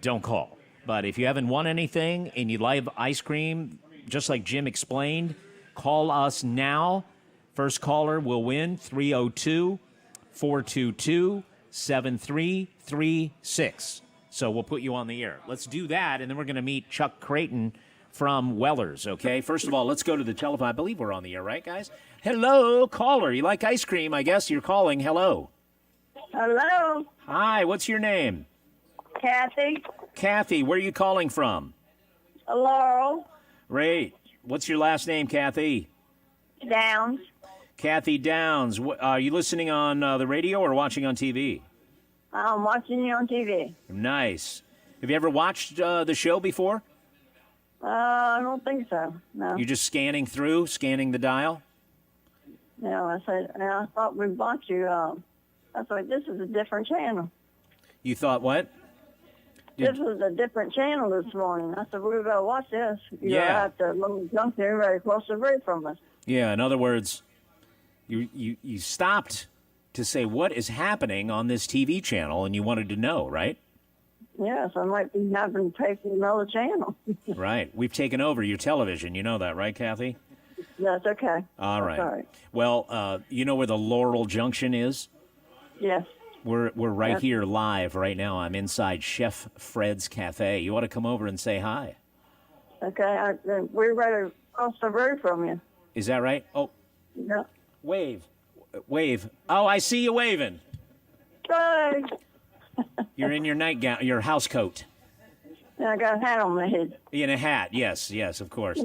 don't call. But if you haven't won anything and you'd like ice cream, just like Jim explained, call us now. First caller will win 302-422-7336. So we'll put you on the air. Let's do that, and then we're going to meet Chuck Creighton from Weller's, okay? First of all, let's go to the telephone. I believe we're on the air, right, guys? Hello, caller. You like ice cream, I guess. You're calling. Hello. Hello, Hi, what's your name? Kathy. Kathy, where are you calling from? Laurel Great. What's your last name, Kathy? Downs. Kathy Downs. Are you listening on the radio or watching on TV? I'm watching you on TV. Nice. Have you ever watched the show before? I don't think so. No. You're just scanning the dial? I said, and I thought we bought you. I thought this is a different channel. You thought what? This was a different channel this morning. I said, we're going to watch this. You're Yeah. at the Laurel Junction, very close to away from us. Yeah, in other words, you stopped to say what is happening on this TV channel, and you wanted to know, right? Yes, I might be having to pay for another channel. Right. We've taken over your television. You know that, right, Kathy? That's okay. All right. That's all right. Well, you know where the Laurel Junction is? Yes. We're right Yes. here live right now. I'm inside Chef Fred's Cafe. You ought to come over and say hi. Okay, we're right across the road from you. Is that right? Oh, Yeah. wave. Oh, I see you waving. Bye. You're in your nightgown, your house coat. And I got a hat on my head. In a hat, yes, of course.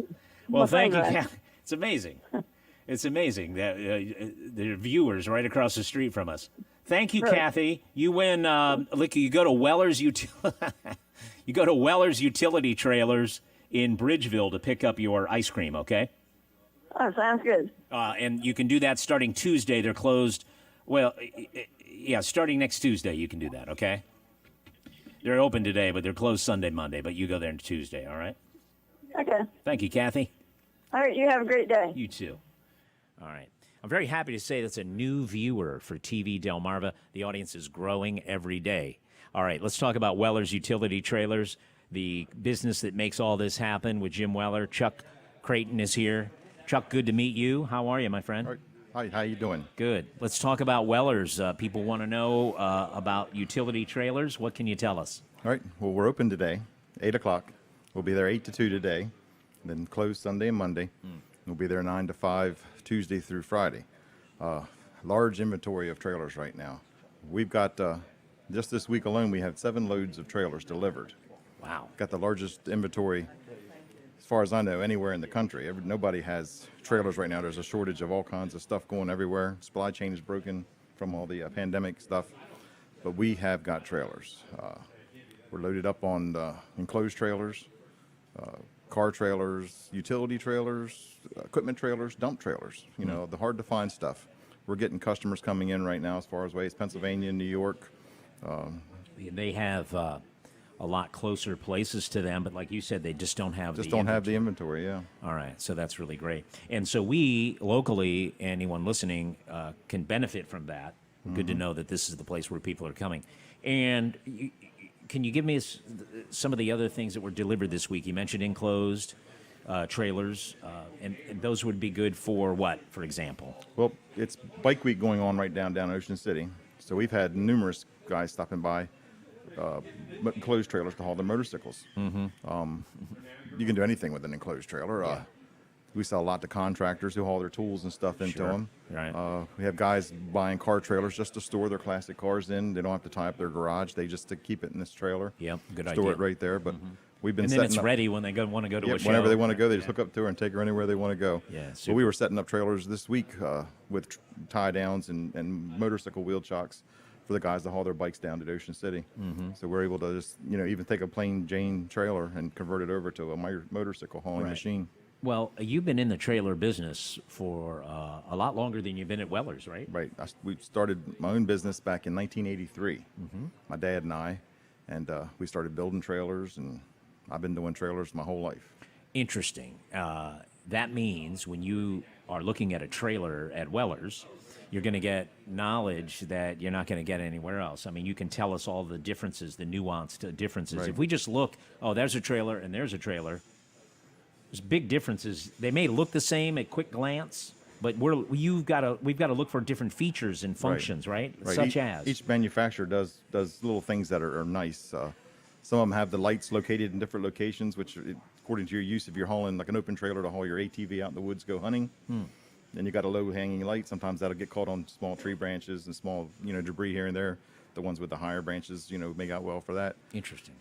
Well, thank you, thank you. Kathy. It's amazing. It's amazing that there are viewers right across the street from us. Thank you, Sure. Kathy. You win. Look, you go to Weller's you go to Weller's Utility Trailers in Bridgeville to pick up your ice cream. Okay. Oh, sounds good. And you can do that starting Tuesday. They're closed. Well, yeah, starting next Tuesday you can do that. Okay. They're open today, but they're closed Sunday, Monday. But you go there on Tuesday. All right. Okay. Thank you, Kathy. All right, you have a great day. You too. All right. I'm very happy to say that's a new viewer for TV Delmarva. The audience is growing every day. All right, let's talk about Weller's Utility Trailers, the business that makes all this happen with Jim Weller. Chuck Creighton is here. Chuck, good to meet you. How are you, my friend? All right. Hi, how you doing? Good. Let's talk about Weller's. People want to know about utility trailers. What can you tell us? All right, well, we're open today, 8 o'clock. We'll be there 8 to 2 today, then closed Sunday and Monday. We'll be there 9 to 5 Tuesday through Friday. Large inventory of trailers right now. We've got, just this week alone, we have 7 loads of trailers delivered. Wow. Got the largest inventory, as far as I know, anywhere in the country. Nobody has trailers right now. There's a shortage of all kinds of stuff going everywhere. Supply chain is broken from all the pandemic stuff. But we have got trailers. We're loaded up on enclosed trailers, car trailers, utility trailers, equipment trailers, dump trailers, you know, the hard to find stuff. We're getting customers coming in right now as far as ways, Pennsylvania, New York. They have a lot closer places to them, but like you said, they just don't have the inventory, yeah. All right, so that's really great. And so we, locally, anyone listening, can benefit from that. Good to know that this is the place where people are coming. And can you give me some of the other things that were delivered this week? You mentioned enclosed trailers, and those would be good for what, for example? Well, it's Bike Week going on right down Ocean City. So we've had numerous guys stopping by, enclosed trailers to haul their motorcycles. You can do anything with an enclosed trailer. Yeah. We sell a lot to contractors who haul their tools and stuff into Sure. them. Right. We have guys buying car trailers just to store their classic cars in. They don't have to tie up their garage. They just to keep it in this trailer. Yep, good Store idea. it right there. But we've been And then setting it's up, ready when they want to go to a show. whenever they want to go, they just hook up to her and take her anywhere they want to go. Yeah, So super. we were setting up trailers this week with tie downs and motorcycle wheel chocks for the guys to haul their bikes down to Ocean City. So we're able to just, even take a plain Jane trailer and convert it over to a motorcycle hauling Right. machine. Well, you've been in the trailer business for a lot longer than you've been at Weller's, right? Right. We started my own business back in 1983. My dad and I, and we started building trailers, and I've been doing trailers my whole life. Interesting. That means when you are looking at a trailer at Weller's, you're going to get knowledge that you're not going to get anywhere else. I mean, you can tell us all the differe's, the nuanced differences. Right. If we just look, oh, there's a trailer and there's a trailer, there's big differences. They may look the same at quick glance, but we've got to look for different features and functions, right? Such as each manufacturer does little things that are nice. Some of them have the lights located in different locations, which, according to your use, if you're hauling like an open trailer to haul your ATV out in the woods, go hunting, then you got a low-hanging light. Sometimes that'll get caught on small tree branches and small, debris here and there. The ones with the higher branches, make out well for that. Interesting.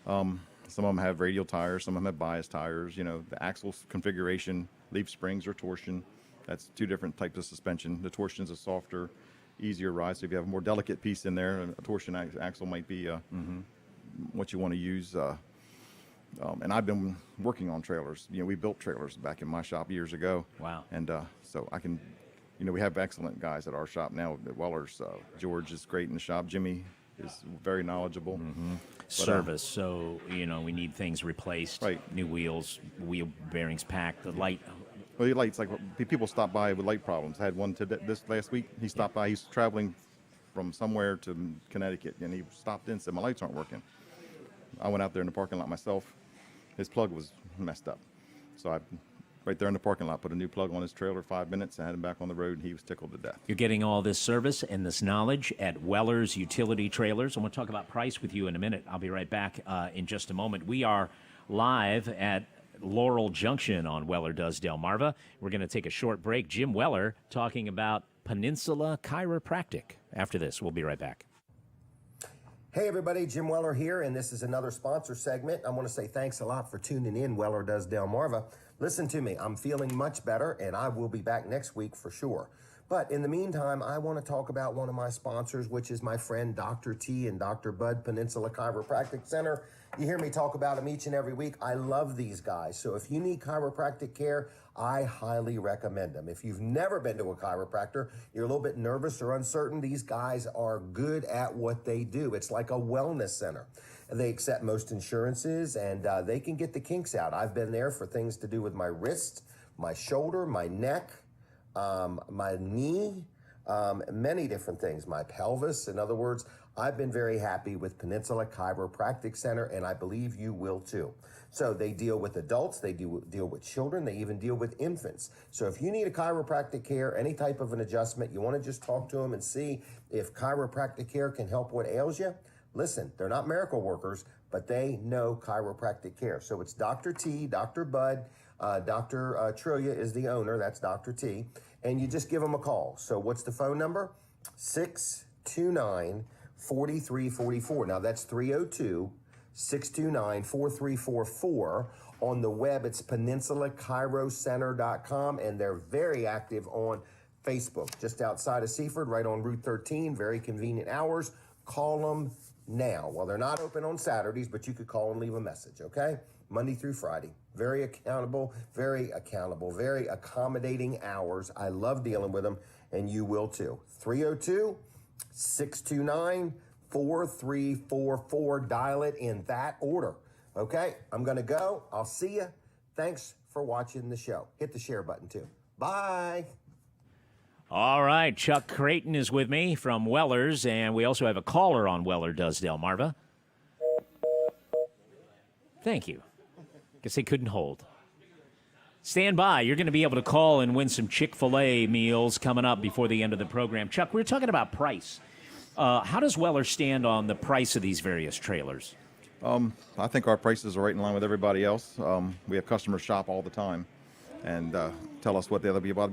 Some of them have radial tires. Some of them have bias tires. The axle configuration, leaf springs or torsion. That's two different types of suspension. The torsion is a softer, easier ride. So if you have a more delicate piece in there, a torsion axle might be what you want to use. And I've been working on trailers. We built trailers back in my shop years ago. Wow. And so I can we have excellent guys at our shop now at Weller's. George is great in the shop. Jimmy is very knowledgeable. But, Service, so we need things replaced, Right. new wheels, wheel bearings packed, the light. Well, the lights, like people stop by with light problems. I had one this last week. He stopped by. He's traveling from somewhere to Connecticut, and he stopped in and said, my lights aren't working. I went out there in the parking lot myself. His plug was messed up. So I, right there in the parking lot, put a new plug on his trailer, 5 minutes, and had him back on the road, and he was tickled to death. You're getting all this service and this knowledge at Weller's Utility Trailers. I'm going to talk about price with you in a minute. I'll be right back in just a moment. We are live at Laurel Junction on Weller Does Delmarva. We're going to take a short break. Jim Weller talking about Peninsula Chiropractic. After this, we'll be right back. Hey everybody, Jim Weller here, and this is another sponsor segment. I want to say thanks a lot for tuning in, Weller Does Delmarva. Listen to me, I'm feeling much better, and I will be back next week for sure. But in the meantime, I want to talk about one of my sponsors, which is my friend Dr. T and Dr. Bud, Peninsula Chiropractic Center. You hear me talk about them each and every week. I love these guys. So if you need chiropractic care, I highly recommend them. If you've never been to a chiropractor, you're a little bit nervous or uncertain, these guys are good at what they do. It's like a wellness center. They accept most insurances, and they can get the kinks out. I've been there for things to do with my wrist, my shoulder, my neck, my knee, many different things, my pelvis. In other words, I've been very happy with Peninsula Chiropractic Center, and I believe you will too. So they deal with adults, they deal with children, they even deal with infants. So if you need a chiropractic care, any type of an adjustment, you want to just talk to them and see if chiropractic care can help what ails you, listen, they're not miracle workers, but they know chiropractic care. So it's Dr. T, Dr. Bud, Dr. Trillia is the owner, that's Dr. T, and you just give them a call. So what's the phone number? 629-4344. Now that's 302-629-4344. On the web, it's peninsulachiroCenter.com, and they're very active on Facebook, just outside of Seaford, right on Route 13, very convenient hours. Call them now. Well, they're not open on Saturdays, but you could call and leave a message, okay? Monday through Friday. Very accountable, very accommodating hours. I love dealing with them, and you will too. 302-629-4344. Dial it in that order. Okay, I'm going to go. I'll see you. Thanks for watching the show. Hit the share button too. Bye. All right, Chuck Creighton is with me from Weller's, and we also have a caller on Weller Does Delmarva. Thank you. Guess they couldn't hold. Stand by. You're going to be able to call and win some Chick-Fil-A meals coming up before the end of the program. Chuck, we were talking about price. How does Weller stand on the price of these various trailers? I think our prices are right in line with everybody else. We have customers shop all the time and tell us what the other people,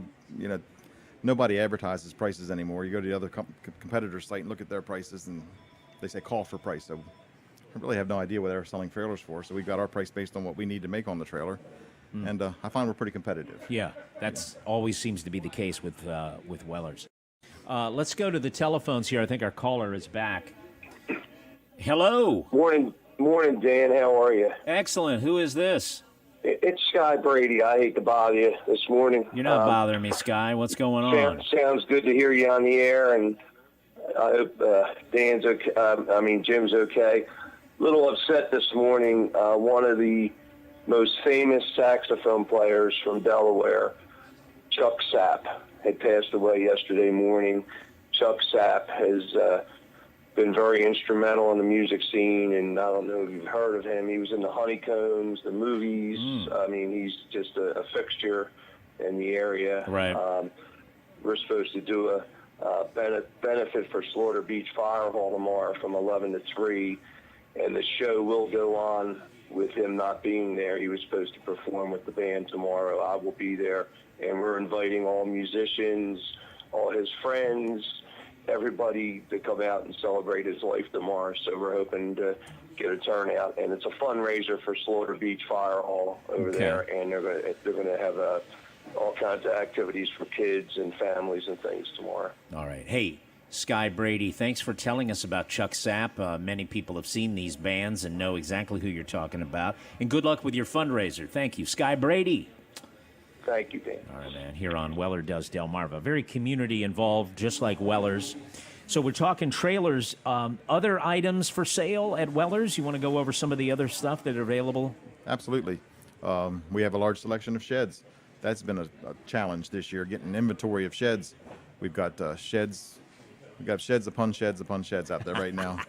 nobody advertises prices anymore. You go to the other competitor's site and look at their prices, and they say call for price. So I really have no idea what they're selling trailers for. So we've got our price based on what we need to make on the trailer. And I find we're pretty competitive. Yeah, that's always seems to be the case with Weller's. Let's go to the telephones here. I think our caller is back. Hello. Morning, Dan. How are you? Excellent. Who is this? It's Sky Brady. I hate to bother you this morning. You're not bothering me, Sky. What's going on? Sounds good to hear you on the air, and I hope Dan's okay. Jim's okay. Little upset this morning. One of the most famous saxophone players from Delaware, Chuck Sapp, had passed away yesterday morning. Chuck Sapp has been very instrumental in the music scene, and I don't know if you've heard of him. He was in the Honeycombs, the movies. He's just a fixture in the area. Right. We're supposed to do a benefit for Slaughter Beach Fire Hall tomorrow from 11 to 3, and the show will go on with him not being there. He was supposed to perform with the band tomorrow. I will be there, and we're inviting all musicians, all his friends, everybody to come out and celebrate his life tomorrow. So we're hoping to get a turnout, and it's a fundraiser for Slaughter Beach Fire Hall over there, and they're going to have all kinds of activities for kids and families and things tomorrow. All right. Hey, Sky Brady, thanks for telling us about Chuck Sapp. Many people have seen these bands and know exactly who you're talking about. And good luck with your fundraiser. Thank you. Sky Brady. Thank you, Dan. All right, man. Here on Weller Does Delmarva. Very community involved, just like Weller's. So we're talking trailers. Other items for sale at Weller's? You want to go over some of the other stuff that are available? Absolutely. We have a large selection of sheds. That's been a challenge this year, getting inventory of sheds. We've got sheds. We've got sheds upon sheds upon sheds out there right now.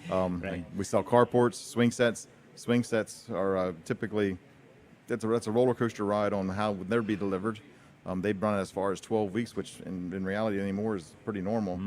Right. We sell carports, swing sets. Swing sets are typically, that's a roller coaster ride on how they'll be delivered. They run as far as 12 weeks, which in reality anymore is pretty normal.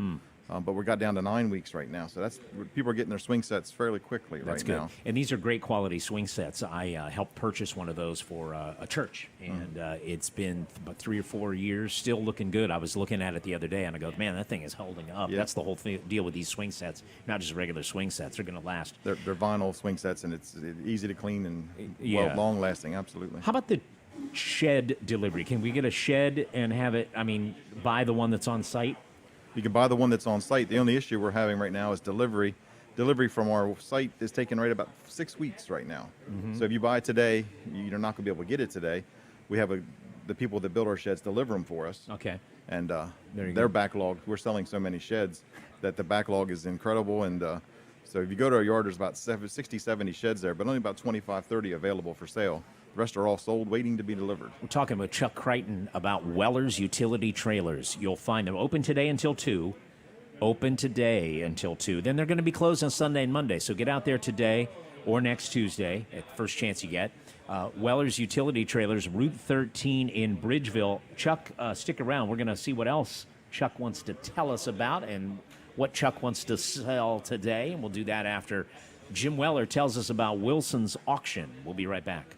But we got down to 9 weeks right now. So people are getting their swing sets fairly quickly That's right good. now. And these are great quality swing sets. I helped purchase one of those for a church, and it's been about 3 or 4 years, still looking good. I was looking at it the other day, and I go, man, that thing is holding up. Yeah. That's the whole deal with these swing sets, not just regular swing sets. They're going to last. They're vinyl swing sets, and it's easy to clean and Yeah. long lasting. Absolutely. How about the shed delivery? Can we get a shed and have it, buy the one that's on site? You can buy the one that's on site. The only issue we're having right now is delivery. Delivery from our site is taking right about 6 weeks right now. So if you buy today, you're not going to be able to get it today. We have the people that build our sheds deliver them for us. Okay. And you they're go. backlogged. We're selling so many sheds that the backlog is incredible. And so if you go to our yard, there's about 60, 70 sheds there, but only about 25, 30 available for sale. The rest are all sold, waiting to be delivered. We're talking with Chuck Creighton about Weller's Utility Trailers. You'll find them open today until 2. Open today until 2. Then they're going to be closed on Sunday and Monday. So get out there today or next Tuesday, at first chance you get. Weller's Utility Trailers, Route 13 in Bridgeville. Chuck, stick around. We're going to see what else Chuck wants to tell us about and what Chuck wants to sell today. And we'll do that after Jim Weller tells us about Wilson's auction. We'll be right back.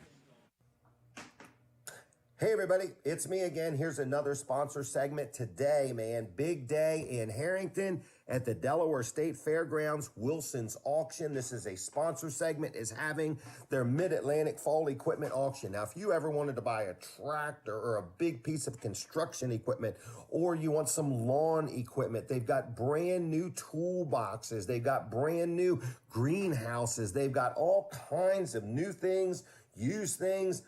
Hey everybody, it's me again. Here's another sponsor segment today, man. Big day in Harrington at the Delaware State Fairgrounds. Wilson's Auction. This is a sponsor segment, is having their Mid-Atlantic Fall Equipment Auction. Now, if you ever wanted to buy a tractor or a big piece of construction equipment, or you want some lawn equipment, they've got brand new toolboxes. They've got brand new greenhouses. They've got all kinds of new things, used things,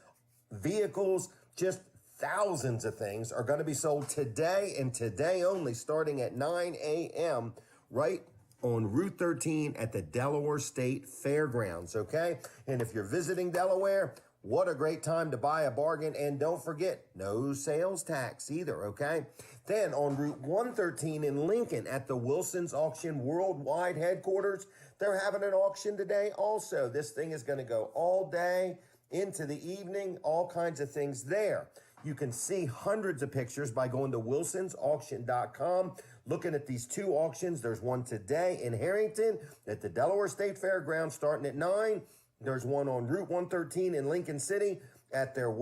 vehicles. Just thousands of things are going to be sold today and today only, starting at 9 a.m. right on Route 13 at the Delaware State Fairgrounds, okay? And if you're visiting Delaware, what a great time to buy a bargain. And don't forget, no sales tax either, okay? Then on Route 113 in Lincoln at the Wilson's Auction Worldwide Headquarters, they're having an auction today also. This thing is going to go all day into the evening, all kinds of things there. You can see hundreds of pictures by going to wilsonsauction.com, looking at these two auctions. There's one today in Harrington at the Delaware State Fairgrounds starting at 9. There's one on Route 113 in Lincoln City at their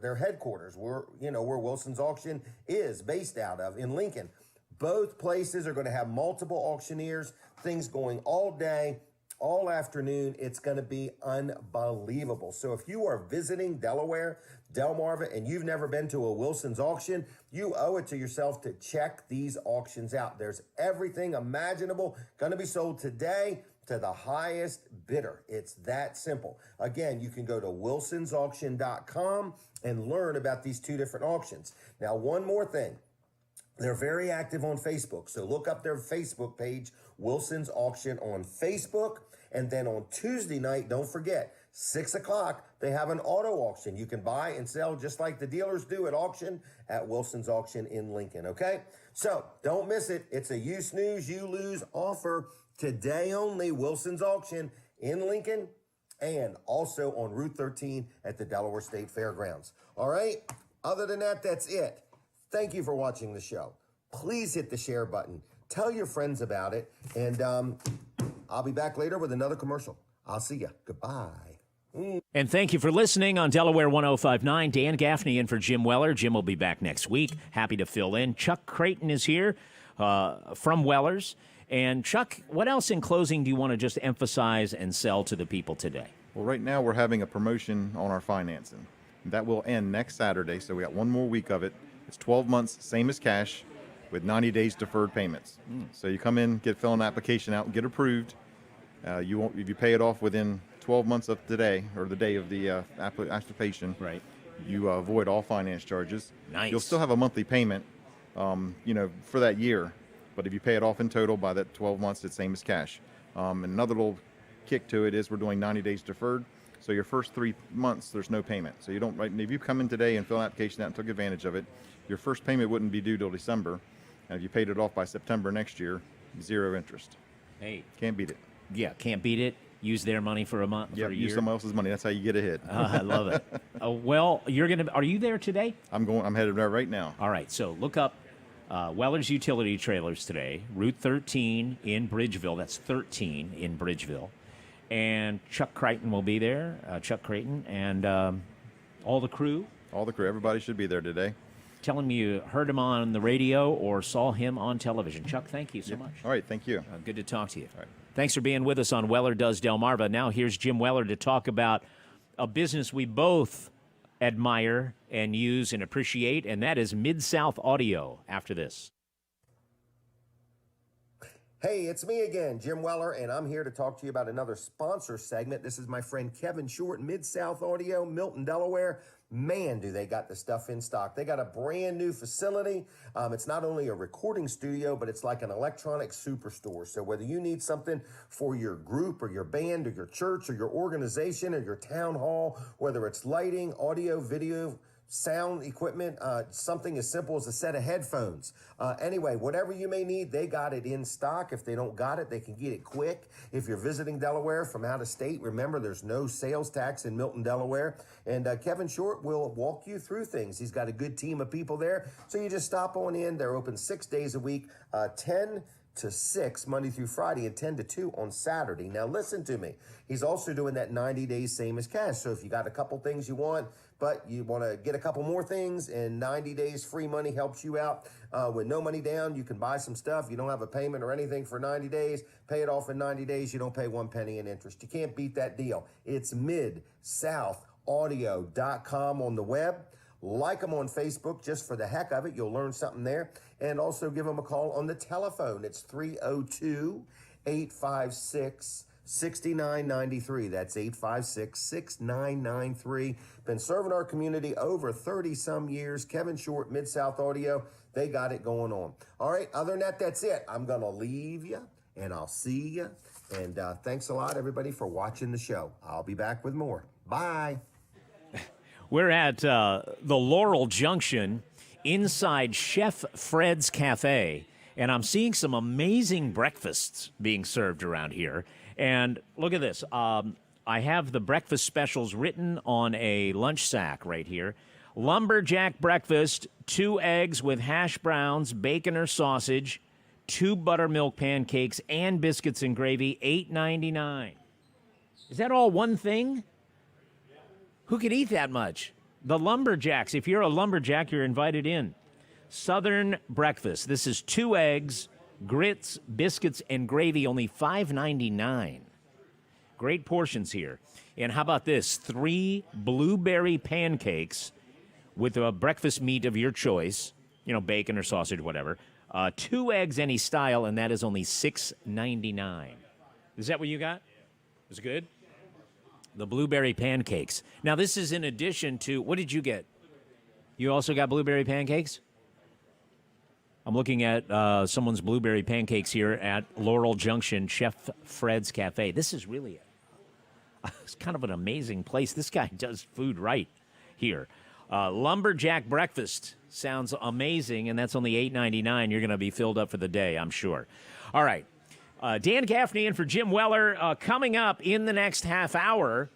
their headquarters, where Wilson's Auction is based out of in Lincoln. Both places are going to have multiple auctioneers, things going all day, all afternoon. It's going to be unbelievable. So if you are visiting Delaware, Delmarva, and you've never been to a Wilson's auction, you owe it to yourself to check these auctions out. There's everything imaginable going to be sold today to the highest bidder. It's that simple. Again, you can go to wilsonsauction.com and learn about these two different auctions. Now, one more thing. They're very active on Facebook. So look up their Facebook page, Wilson's Auction on Facebook. And then on Tuesday night, don't forget, 6 o'clock, they have an auto auction. You can buy and sell just like the dealers do at auction at Wilson's Auction in Lincoln, okay? So don't miss it. It's a you snooze, you lose offer today only. Wilson's Auction in Lincoln and also on Route 13 at the Delaware State Fairgrounds. All right? Other than that, that's it. Thank you for watching the show. Please hit the share button. Tell your friends about it. And I'll be back later with another commercial. I'll see you. Goodbye. And thank you for listening on Delaware 105.9. Dan Gaffney in for Jim Weller. Jim will be back next week. Happy to fill in. Chuck Creighton is here from Weller's. And Chuck, what else in closing do you want to just emphasize and sell to the people today? Well, right now we're having a promotion on our financing. That will end next Saturday, so we got one more week of it. It's 12 months, same as cash, with 90 days deferred payments. So you come in, fill an application out, and get approved. If you pay it off within 12 months of today, or the day of the application, right, You avoid all finance charges. Nice. You'll still have a monthly payment, for that year. But if you pay it off in total by that 12 months, it's same as cash. And another little kick to it is we're doing 90 days deferred. So your first 3 months, there's no payment. So you don't, if you come in today and fill an application out and took advantage of it, your first payment wouldn't be due till December. And if you paid it off by September next year, 0 interest. Hey. Can't beat it. Yeah, can't beat it. Use their money for a month, for a year. Use someone else's money. That's how you get ahead. I love it. Well, are you there today? I'm headed there right now. All right, so look up Weller's Utility Trailers today, Route 13 in Bridgeville. That's 13 in Bridgeville. And Chuck Creighton will be there, Chuck Creighton, and all the crew. All the crew. Everybody should be there today. Tell him you heard him on the radio or saw him on television. Chuck, thank you so much. All right, thank you. Good to talk to you. All right. Thanks for being with us on Weller Does Delmarva. Now here's Jim Weller to talk about a business we both admire and use and appreciate, and that is Mid-South Audio after this. Hey, it's me again, Jim Weller, and I'm here to talk to you about another sponsor segment. This is my friend Kevin Short, Mid-South Audio, Milton, Delaware. Man, do they got the stuff in stock. They got a brand new facility. It's not only a recording studio, but it's like an electronic superstore. So whether you need something for your group or your band or your church or your organization or your town hall, whether it's lighting, audio, video, sound equipment, something as simple as a set of headphones. Anyway, whatever you may need, they got it in stock. If they don't got it, they can get it quick. If you're visiting Delaware from out of state, remember there's no sales tax in Milton, Delaware. And Kevin Short will walk you through things. He's got a good team of people there. So you just stop on in. They're open 6 days a week, 10 to 6 Monday through Friday and 10 to 2 on Saturday. Now listen to me. He's also doing that 90 days same as cash. So if you got a couple things you want, but you want to get a couple more things and 90 days free money helps you out. With no money down, you can buy some stuff. You don't have a payment or anything for 90 days. Pay it off in 90 days. You don't pay 1 penny in interest. You can't beat that deal. It's midsouthaudio.com on the web. Like them on Facebook just for the heck of it. You'll learn something there. And also give them a call on the telephone. It's 302-856-6993. That's 856-6993. Been serving our community over 30-some years. Kevin Short, Mid-South Audio. They got it going on. All right, other than that, that's it. I'm going to leave you, and I'll see you. And thanks a lot, everybody, for watching the show. I'll be back with more. Bye. We're at the Laurel Junction inside Chef Fred's Cafe, and I'm seeing some amazing breakfasts being served around here. And look at this. I have the breakfast specials written on a lunch sack right here. Lumberjack Breakfast, 2 eggs with hash browns, bacon or sausage, 2 buttermilk pancakes, and biscuits and gravy, $8.99. Is that all one thing? Who could eat that much? The Lumberjacks. If you're a lumberjack, you're invited in. Southern Breakfast. This is 2 eggs, grits, biscuits, and gravy, only $5.99. Great portions here. And how about this? 3 blueberry pancakes with a breakfast meat of your choice, bacon or sausage, whatever. 2 eggs any style, and that is only $6.99. Is that what you got? Is it good? The blueberry pancakes. Now, this is in addition to, what did you get? You also got blueberry pancakes? I'm looking at someone's blueberry pancakes here at Laurel Junction Chef Fred's Cafe. This is really it's kind of an amazing place. This guy does food right here. Lumberjack Breakfast sounds amazing, and that's only $8.99. You're going to be filled up for the day, I'm sure. All right. Dan Gaffney in for Jim Weller. Coming up in the next half hour,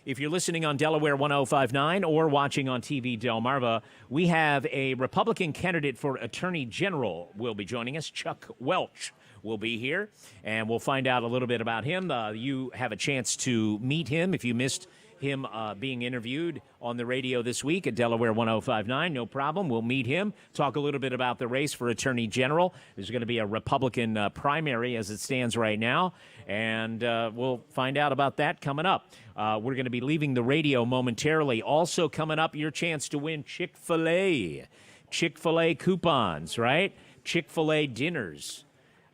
if you're listening on Delaware 1059 or watching on TV Delmarva, we have a Republican candidate for Attorney General will be joining us. Chuck Welch will be here, and we'll find out a little bit about him. You have a chance to meet him if you missed him being interviewed on the radio this week at Delaware 1059. No problem. We'll meet him, talk a little bit about the race for Attorney General. There's going to be a Republican primary as it stands right now, and we'll find out about that coming up. We're going to be leaving the radio momentarily. Also coming up, your chance to win Chick-Fil-A. Chick-Fil-A coupons, right? Chick-Fil-A dinners.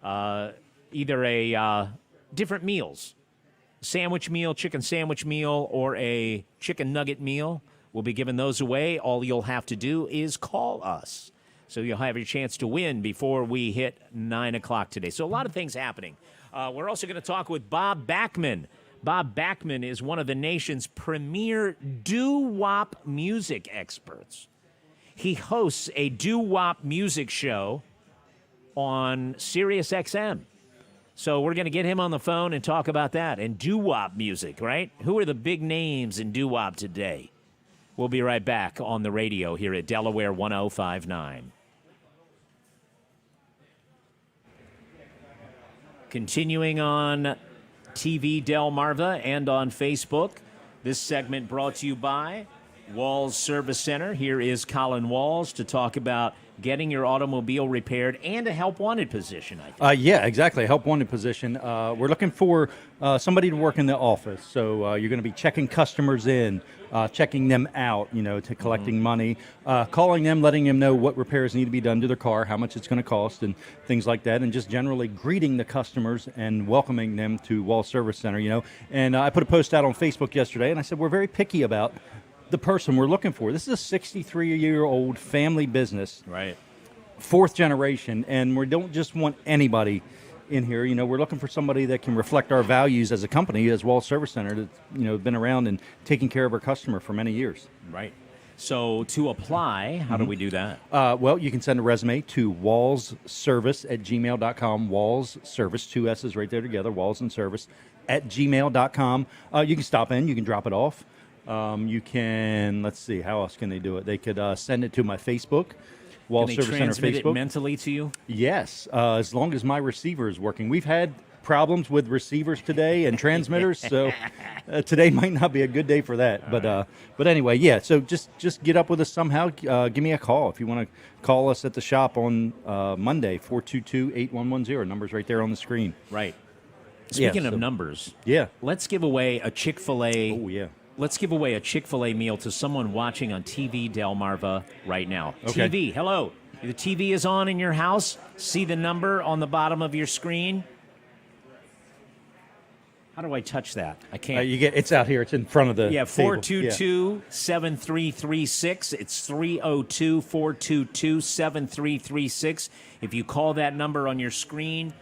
Either a different meals. Sandwich meal, chicken sandwich meal, or a chicken nugget meal, We'll be giving those away. All you'll have to do is call us. So you'll have your chance to win before we hit 9 o'clock today. So a lot of things happening. We're also going to talk with Bob Backman. Bob Backman is one of the nation's premier doo-wop music experts. He hosts a doo-wop music show on Sirius XM. So we're going to get him on the phone and talk about that and doo-wop music, right? Who are the big names in doo-wop today? We'll be right back on the radio here at Delaware 1059. Continuing on TV Delmarva and on Facebook, this segment brought to you by Walls Service Center. Here is Colin Walls to talk about getting your automobile repaired and a help wanted position, I think. Yeah, exactly. A help wanted position. We're looking for somebody to work in the office. So you're going to be checking customers in, checking them out, to collecting money, calling them, letting them know what repairs need to be done to their car, how much it's going to cost, and things like that, and just generally greeting the customers and welcoming them to Wall Service Center, And I put a post out on Facebook yesterday, and I said we're very picky about the person we're looking for. This is a 63-year-old family business, right? Fourth generation, and we don't just want anybody in here. We're looking for somebody that can reflect our values as a company, as Wall Service Center, that's been around and taking care of our customer for many years. Right. So to apply, how do we do that? Well, you can send a resume to wallsservice@gmail.com. Walls Service, 2 S's right there together. Walls and Service @gmail.com. You can stop in. You can drop it off. You can, let's see, how else can they do it? They could send it to my Facebook, Wall Can they Service Center transmit Facebook. it mentally to you? Yes, as long as my receiver is working. We've had problems with receivers today and transmitters, so today might not be a good day for that. But anyway, yeah. So just get up with us somehow. Give me a call if you want to call us at the shop on Monday, 422-8110. Number's right there on the screen. Right. Speaking of numbers, let's give away a Chick-Fil-A. Oh yeah. Let's give away a Chick-fil-A meal to someone watching on TV Delmarva right now. Okay. TV, hello. The TV is on in your house. See the number on the bottom of your screen. How do I touch that? I can't. It's out here. It's in front of the Yeah, table. 422-7336. It's 302-422-7336. If you call that number on your screen,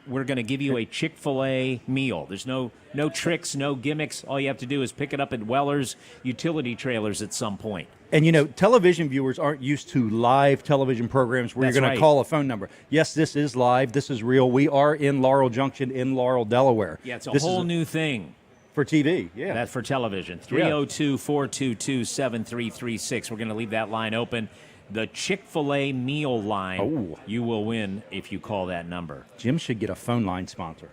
we're going to give you a Chick-fil-A meal. There's no tricks, no gimmicks. All you have to do is pick it up at Weller's Utility Trailers at some point. And, television viewers aren't used to live television programs where That's you're going right. to call a phone number. Yes, this is live. This is real. We are in Laurel Junction in Laurel, Delaware. Yeah, it's a whole new thing. For TV, yeah. That's for television. 302-422-7336. We're going to leave that line open. The Chick-fil-A meal line. Oh. You will win if you call that number. Jim should get a phone line sponsor.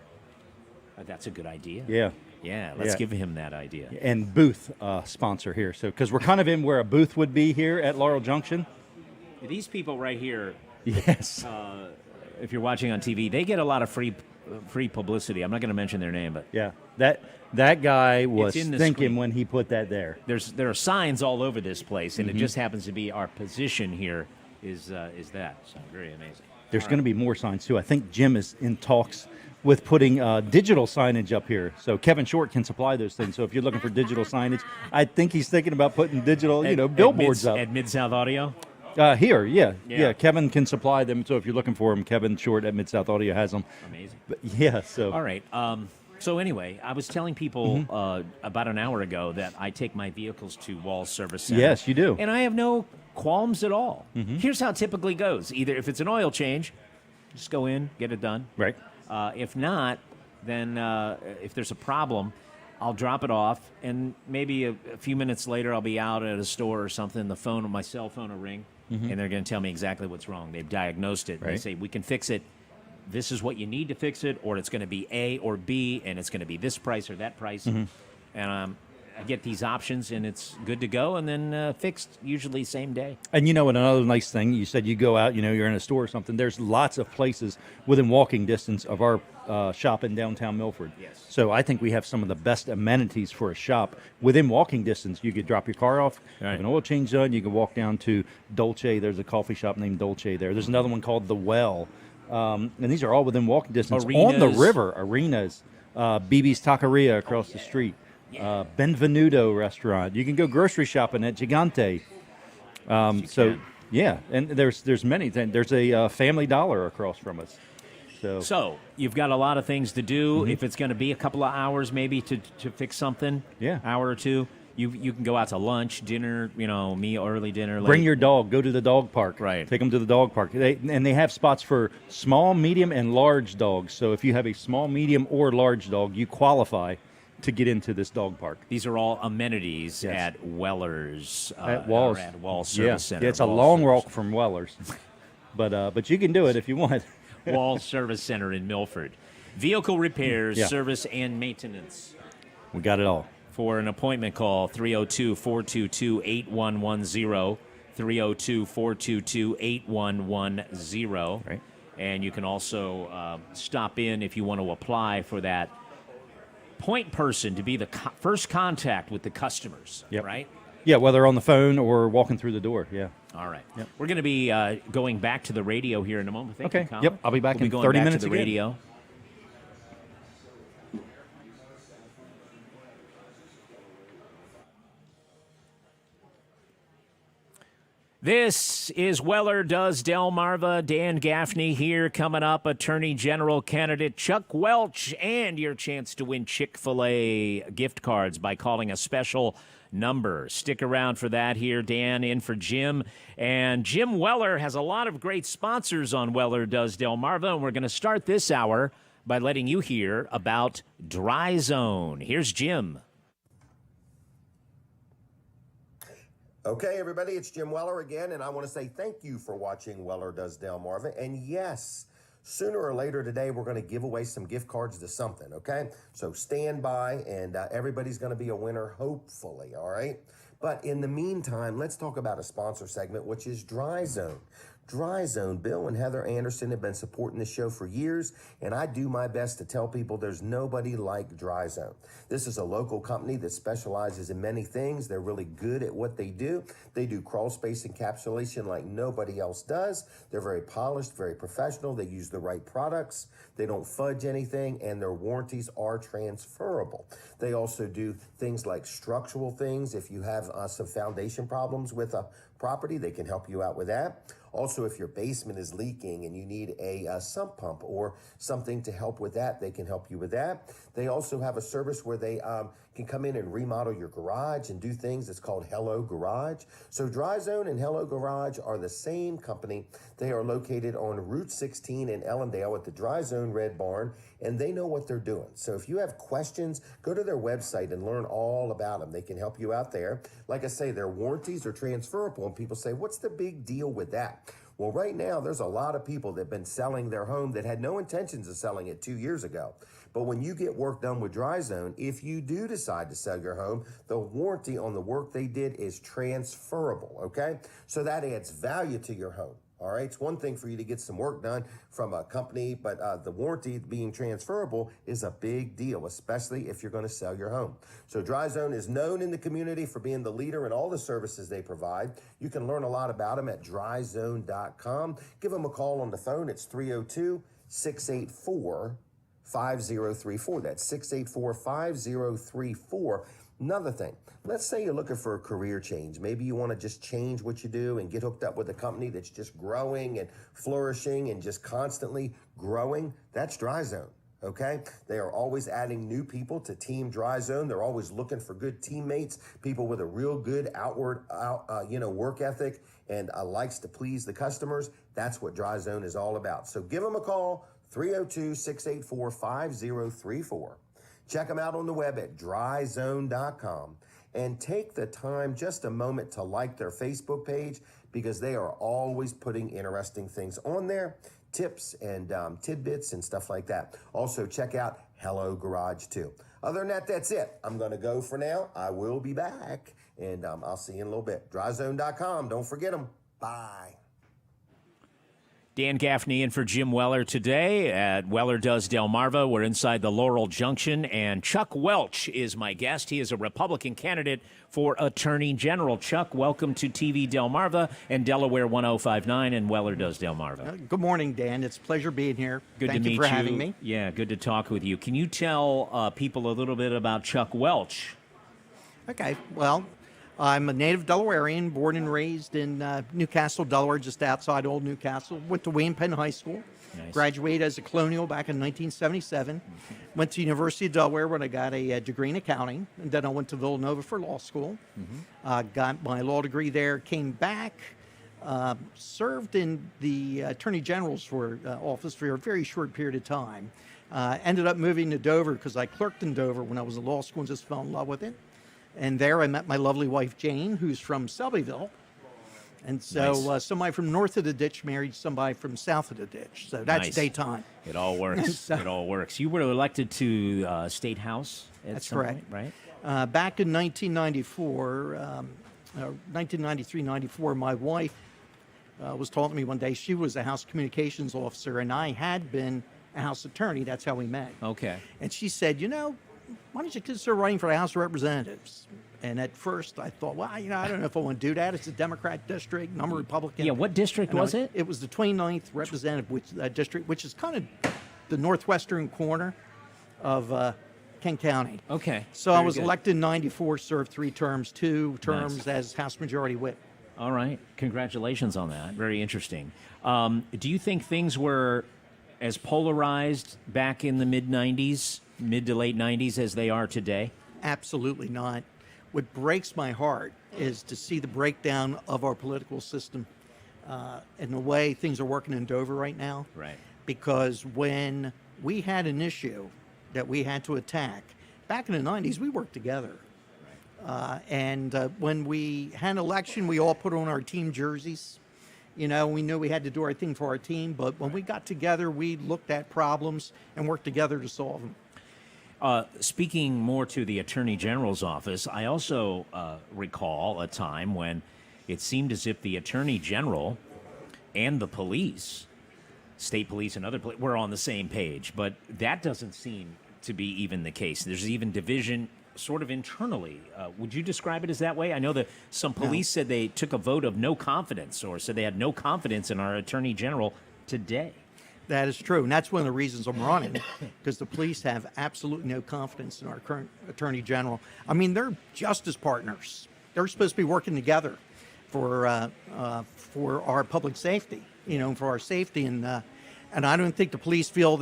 That's a good idea. Yeah. Yeah, let's give him that idea. And booth sponsor here. So, because we're kind of in where a booth would be here at Laurel Junction. These people right here, yes. If you're watching on TV, they get a lot of free publicity. I'm not going to mention their name, but yeah, that guy was thinking screen. when he put that there. There are signs all over this place, and it just happens to be our position here is that. So very amazing. There's going to be more signs too. I think Jim is in talks with putting digital signage up here. So Kevin Short can supply those things. So if you're looking for digital signage, I think he's thinking about putting digital, billboards up. At Mid-South Audio? Here, yeah. Kevin can supply them. So if you're looking for them, Kevin Short at Mid-South Audio has them. Amazing. But yeah, so. All right. So anyway, I was telling people about an hour ago that I take my vehicles to Wall Service Center. Yes, you do. And I have no qualms at all. Here's how it typically goes. Either if it's an oil change, just go in, get it done. Right. If not, then if there's a problem, I'll drop it off, and maybe a few minutes later I'll be out at a store or something. My cell phone will ring, and they're going to tell me exactly what's wrong. They've diagnosed it. Right. They say, we can fix it. This is what you need to fix it, or it's going to be A or B, and it's going to be this price or that price. And I get these options, and it's good to go, and then fixed usually same day. And another nice thing, you said you go out, you're in a store or something. There's lots of places within walking distance of our shop in downtown Milford. Yes. So I think we have some of the best amenities for a shop within walking distance. You could drop your car off, have an oil change done. You can walk down to Dolce. There's a coffee shop named Dolce there. There's another one called The Well. And these are all within walking distance on the river. Arenas, BB's Taqueria across the street. Benvenuto restaurant. You can go grocery shopping at Gigante. Yeah, and there's many things. There's a Family Dollar across from us. So you've got a lot of things to do. If it's going to be a couple of hours maybe to fix something, hour or two, you can go out to lunch, dinner, early dinner. Late. Bring your dog. Go to the dog park. Right. Take them to the dog park. They have spots for small, medium, and large dogs. So if you have a small, medium, or large dog, you qualify to get into this dog park. These are all amenities at Weller's. At Walls. At Walls Service Center. Yeah, it's a long walk from Weller's. But you can do it if you want. Walls Service Center in Milford. Vehicle repairs, service, and maintenance. We got it all. For an appointment, call 302-422-8110, 302-422-8110. Right. And you can also stop in if you want to apply for that point person to be the first contact with the customers, right? Yeah, whether on the phone or walking through the door, All right. Yep. We're going to be going back to the radio here in a moment. Thank you, Colin. Yep, I'll be back in 30 minutes to the radio. This is Weller Does Delmarva. Dan Gaffney here. Coming up, Attorney General candidate Chuck Welch, and your chance to win Chick-Fil-A gift cards by calling a special number. Stick around for that here. Dan in for Jim. And Jim Weller has a lot of great sponsors on Weller Does Delmarva, and we're going to start this hour by letting you hear about Dry Zone. Here's Jim. Okay, everybody, it's Jim Weller again, and I want to say thank you for watching Weller Does Delmarva. And yes, sooner or later today, we're going to give away some gift cards to something, okay? So stand by, and everybody's going to be a winner, hopefully, all right? But in the meantime, let's talk about a sponsor segment, which is Dry Zone. Dry Zone. Bill and Heather Anderson have been supporting this show for years, and I do my best to tell people there's nobody like Dry Zone. This is a local company that specializes in many things. They're really good at what they do. They do crawl space encapsulation like nobody else does. They're very polished, very professional. They use the right products. They don't fudge anything, and their warranties are transferable. They also do things like structural things. If you have some foundation problems with a property, they can help you out with that. Also, if your basement is leaking and you need a sump pump or something to help with that, they can help you with that. They also have a service where they can come in and remodel your garage and do things. It's called Hello Garage. So Dry Zone and Hello Garage are the same company. They are located on Route 16 in Ellendale at the Dry Zone Red Barn, and they know what they're doing. So if you have questions, go to their website and learn all about them. They can help you out there. Like I say, their warranties are transferable, and people say, what's the big deal with that? Well, right now, there's a lot of people that have been selling their home that had no intentions of selling it 2 years ago. But when you get work done with Dry Zone, if you do decide to sell your home, the warranty on the work they did is transferable, okay? So that adds value to your home. All right, it's one thing for you to get some work done from a company, but the warranty being transferable is a big deal, especially if you're going to sell your home. So Dry Zone is known in the community for being the leader in all the services they provide. You can learn a lot about them at dryzone.com. Give them a call on the phone. It's 302-684-5034. That's 684-5034. Another thing, let's say you're looking for a career change. Maybe you want to just change what you do and get hooked up with a company that's just growing and flourishing and just constantly growing. That's Dry Zone, okay? They are always adding new people to Team Dry Zone. They're always looking for good teammates, people with a real good work ethic and likes to please the customers. That's what Dry Zone is all about. So give them a call, 302-684-5034. Check them out on the web at dryzone.com and take the time, just a moment, to like their Facebook page because they are always putting interesting things on there, tips and tidbits and stuff like that. Also, check out Hello Garage too. Other than that, that's it. I'm going to go for now. I will be back, and I'll see you in a little bit. Dryzone.com. Don't forget them. Bye. Dan Gaffney in for Jim Weller today at Weller Does Delmarva. We're inside the Laurel Junction, and Chuck Welch is my guest. He is a Republican candidate for Attorney General. Chuck, welcome to TV Delmarva and Delaware 1059 and Weller Does Delmarva. Good morning, Dan. It's a pleasure being here. Good Thank to meet you for having me. Yeah, good to talk with you. Can you tell people a little bit about Chuck Welch? Okay, well, I'm a native Delawarean, born and raised in Newcastle, Delaware, just outside Old Newcastle. Went to Wayne Penn High School. Nice. Graduated as a colonial back in 1977. Went to University of Delaware when I got a degree in accounting, and then I went to Villanova for law school. Got my law degree there, came back, served in the Attorney General's office for a very short period of time. Ended up moving to Dover because I clerked in Dover when I was in law school and just fell in love with it. And there I met my lovely wife, Jane, who's from Selbyville. And so Nice. somebody from north of the ditch married somebody from south of the ditch. So that's Nice. daytime. It all works. So- It all works. You were elected to State House at That's some correct. point, right? Back in 1994, 1993-94, my wife was talking to me one day. She was a House Communications Officer, and I had been a House Attorney. That's how we met. Okay. And she said, why don't you consider running for the House of Representatives? And at first I thought, well, I don't know if I want to do that. It's a Democrat district, and I'm a Republican. Yeah, what district And was it? It was the 29th Representative district, which is kind of the northwestern corner of Kent County. Okay. So I very was good. elected in 94, served 3 terms, 2 terms Nice. as House Majority Whip. All right. Congratulations on that. Very interesting. Do you think things were as polarized back in the mid-'90s, mid to late 90s, as they are today? Absolutely not. What breaks my heart is to see the breakdown of our political system and the way things are working in Dover right now. Right. Because when we had an issue that we had to attack, back in the 90s, we worked together. And when we had an election, we all put on our team jerseys. We knew we had to do our thing for our team, but when we got together, we looked at problems and worked together to solve them. Speaking more to the Attorney General's office, I also recall a time when it seemed as if the Attorney General and the police, state police and other police, were on the same page. But that doesn't seem to be even the case. There's even division sort of internally. Would you describe it as that way? I know that some police said they took a vote of no confidence, or said they had no confidence in our Attorney General today. That is true, and that's one of the reasons I'm running, because the police have absolutely no confidence in our current Attorney General. I mean, they're justice partners. They're supposed to be working together for our public safety, for our safety, and I don't think the police feel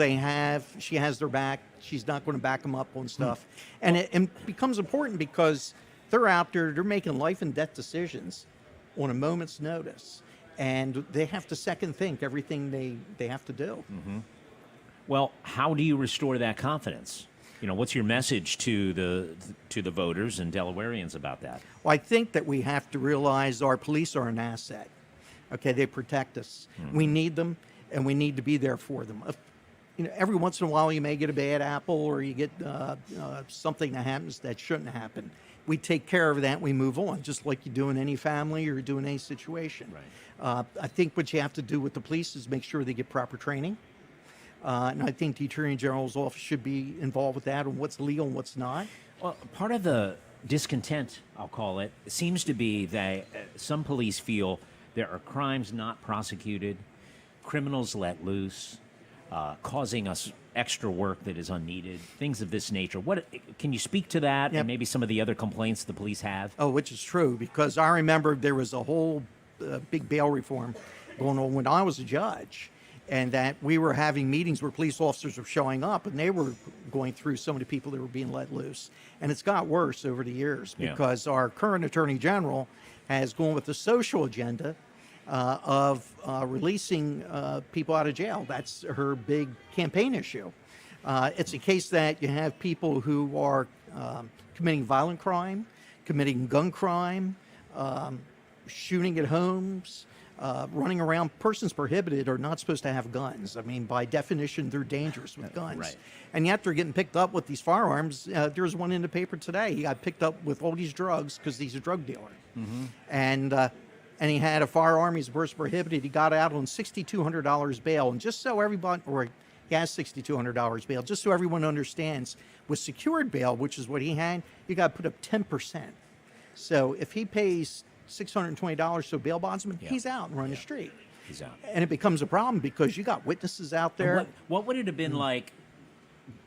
she has their back. She's not going to back them up on stuff, and it becomes important because they're out there, they're making life and death decisions on a moment's notice. And they have to second think everything they have to do. Mm-hmm. Well, how do you restore that confidence? What's your message to the voters and Delawareans about that? Well, I think that we have to realize our police are an asset. Okay, they protect us. Mm-hmm. We need them, and we need to be there for them. Every once in a while you may get a bad apple, or you get something that happens that shouldn't happen. We take care of that, we move on, just like you do in any family or do in any situation. Right. I think what you have to do with the police is make sure they get proper training. And I think the Attorney General's office should be involved with that on what's legal and what's not. Well, part of the discontent, I'll call it, seems to be that some police feel there are crimes not prosecuted, criminals let loose, causing us extra work that is unneeded, things of this nature. What can you speak to that, Yep. and maybe some of the other complaints the police have? Oh, which is true, because I remember there was a whole big bail reform going on when I was a judge, and that we were having meetings where police officers were showing up, and they were going through some of the people that were being let loose. And it's got worse over the years because our current Attorney General has gone with the social agenda of releasing people out of jail. That's her big campaign issue. It's a case that you have people who are committing violent crime, committing gun crime, shooting at homes, running around. Persons prohibited are not supposed to have guns. I mean, by definition, they're dangerous with guns. Right. And yet they're getting picked up with these firearms. There's one in the paper today. He got picked up with all these drugs because he's a drug dealer. Mm-hmm. And he had a firearm. He's burst prohibited. He got out on $6,200 bail. And just so everybody, or he has $6,200 bail, just so everyone understands, with secured bail, which is what he had, you got to put up 10%. So if he pays $620 to a bail bondsman, he's out and running the street. He's out. And it becomes a problem because you got witnesses out there. What would it have been like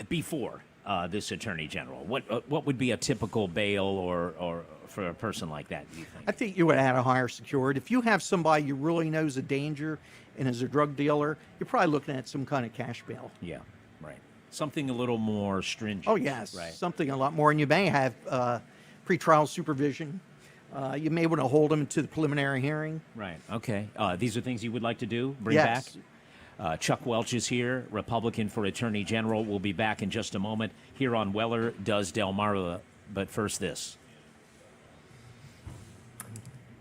before? this attorney general? What would be a typical bail or for a person like that, do you think? I think you would add a higher security. If you have somebody you really know is a danger and is a drug dealer, you're probably looking at some kind of cash bail. Yeah, right. Something a little more stringent. Oh, yes. Right. Something a lot more. And you may have pretrial supervision. You may want to hold them to the preliminary hearing. Right. Okay. These are things you would like to do? Bring Yes. back? Chuck Welch is here, Republican for Attorney General. We'll be back in just a moment here on Weller Does Delmarva. But first, this.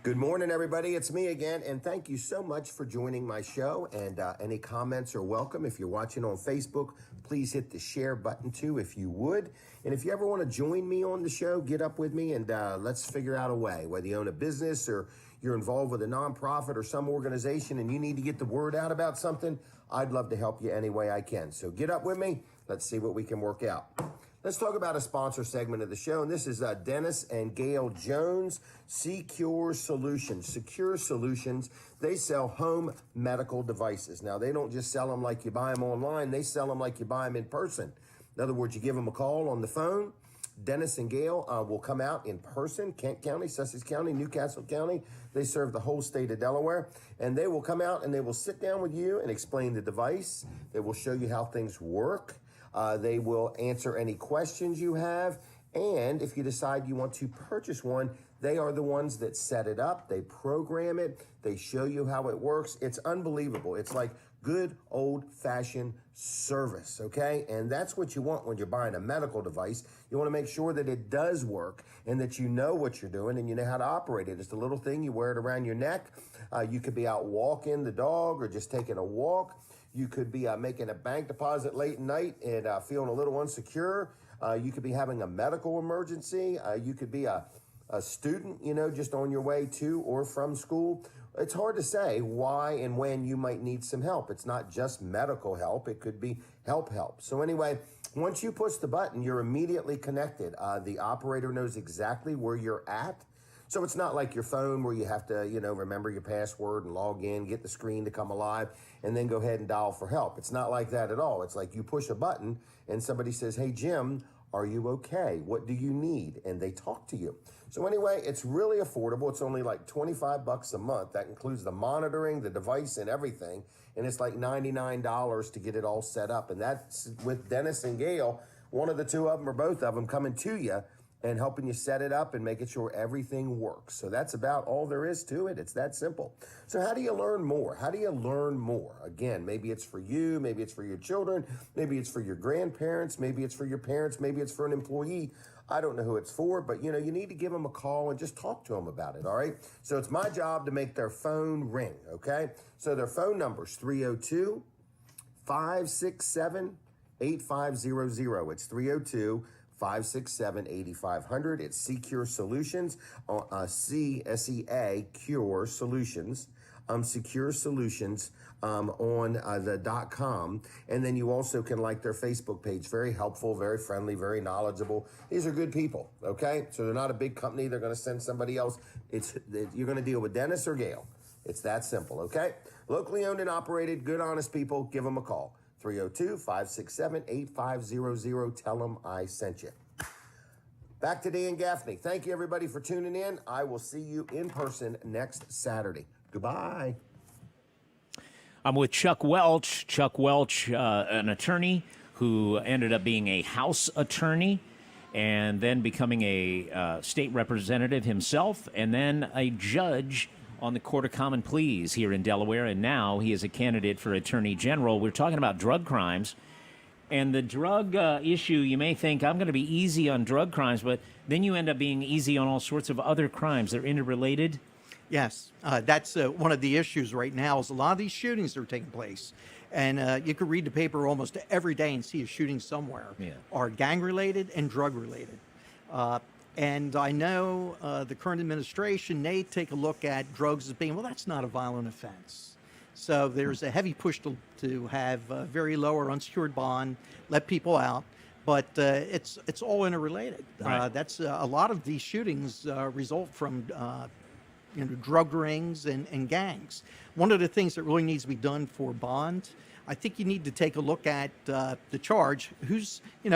Good morning, everybody. It's me again, and thank you so much for joining my show. And any comments are welcome. If you're watching on Facebook, please hit the share button too, if you would. And if you ever want to join me on the show, get up with me and let's figure out a way. Whether you own a business or you're involved with a nonprofit or some organization and you need to get the word out about something, I'd love to help you any way I can. So get up with me. Let's see what we can work out. Let's talk about a sponsor segment of the show, and this is Dennis and Gail Jones, Secure Solutions. Secure Solutions, they sell home medical devices. Now, they don't just sell them like you buy them online. They sell them like you buy them in person. In other words, you give them a call on the phone. Dennis and Gail will come out in person, Kent County, Sussex County, Newcastle County. They serve the whole state of Delaware. And they will come out and they will sit down with you and explain the device. They will show you how things work. They will answer any questions you have. And if you decide you want to purchase one, they are the ones that set it up. They program it. They show you how it works. It's unbelievable. It's like good old-fashioned service, okay? And that's what you want when you're buying a medical device. You want to make sure that it does work and that you know what you're doing and you know how to operate it. It's the little thing, you wear it around your neck. You could be out walking the dog or just taking a walk. You could be making a bank deposit late at night and feeling a little insecure. You could be having a medical emergency. You could be a student, just on your way to or from school. It's hard to say why and when you might need some help. It's not just medical help. It could be help. So anyway, once you push the button, you're immediately connected. The operator knows exactly where you're at. So it's not like your phone where you have to, remember your password and log in, get the screen to come alive, and then go ahead and dial for help. It's not like that at all. It's like you push a button and somebody says, "Hey, Jim, are you okay? What do you need?" And they talk to you. So anyway, it's really affordable. It's only like $25 a month. That includes the monitoring, the device, and everything. And it's like $99 to get it all set up. And that's with Dennis and Gail, one of the two of them or both of them coming to you and helping you set it up and making sure everything works. So that's about all there is to it. It's that simple. So how do you learn more? How do you learn more? Again, maybe it's for you, maybe it's for your children, maybe it's for your grandparents, maybe it's for your parents, maybe it's for an employee. I don't know who it's for, but you need to give them a call and just talk to them about it, all right? So it's my job to make their phone ring, okay? So their phone number is 302-567-8500. It's 302-567-8500. It's Secure Solutions, C-S-E-A, Cure Solutions, Secure Solutions on the .com. And then you also can like their Facebook page. Very helpful, very friendly, very knowledgeable. These are good people, okay? So they're not a big company. They're going to send somebody else. You're going to deal with Dennis or Gail. It's that simple, okay? Locally owned and operated, good, honest people. Give them a call. 302-567-8500. Tell them I sent you. Back to Dan Gaffney. Thank you, everybody, for tuning in. I will see you in person next Saturday. Goodbye. I'm with Chuck Welch. Chuck Welch, an attorney who ended up being a House attorney and then becoming a state representative himself and then a judge on the Court of Common Pleas here in Delaware, and now he is a candidate for Attorney General. We're talking about drug crimes. And the drug issue, you may think, I'm going to be easy on drug crimes, but then you end up being easy on all sorts of other crimes. They're interrelated. Yes, that's one of the issues right now is a lot of these shootings that are taking place. And you can read the paper almost every day and see a shooting somewhere are gang-related and drug-related. And I know the current administration, they take a look at drugs as being, well, that's not a violent offense. So there's a heavy push to have very low or unsecured bond, let people out. But it's all interrelated. Right. That's a lot of these shootings result from drug rings and gangs. One of the things that really needs to be done for bond, I think you need to take a look at the charge.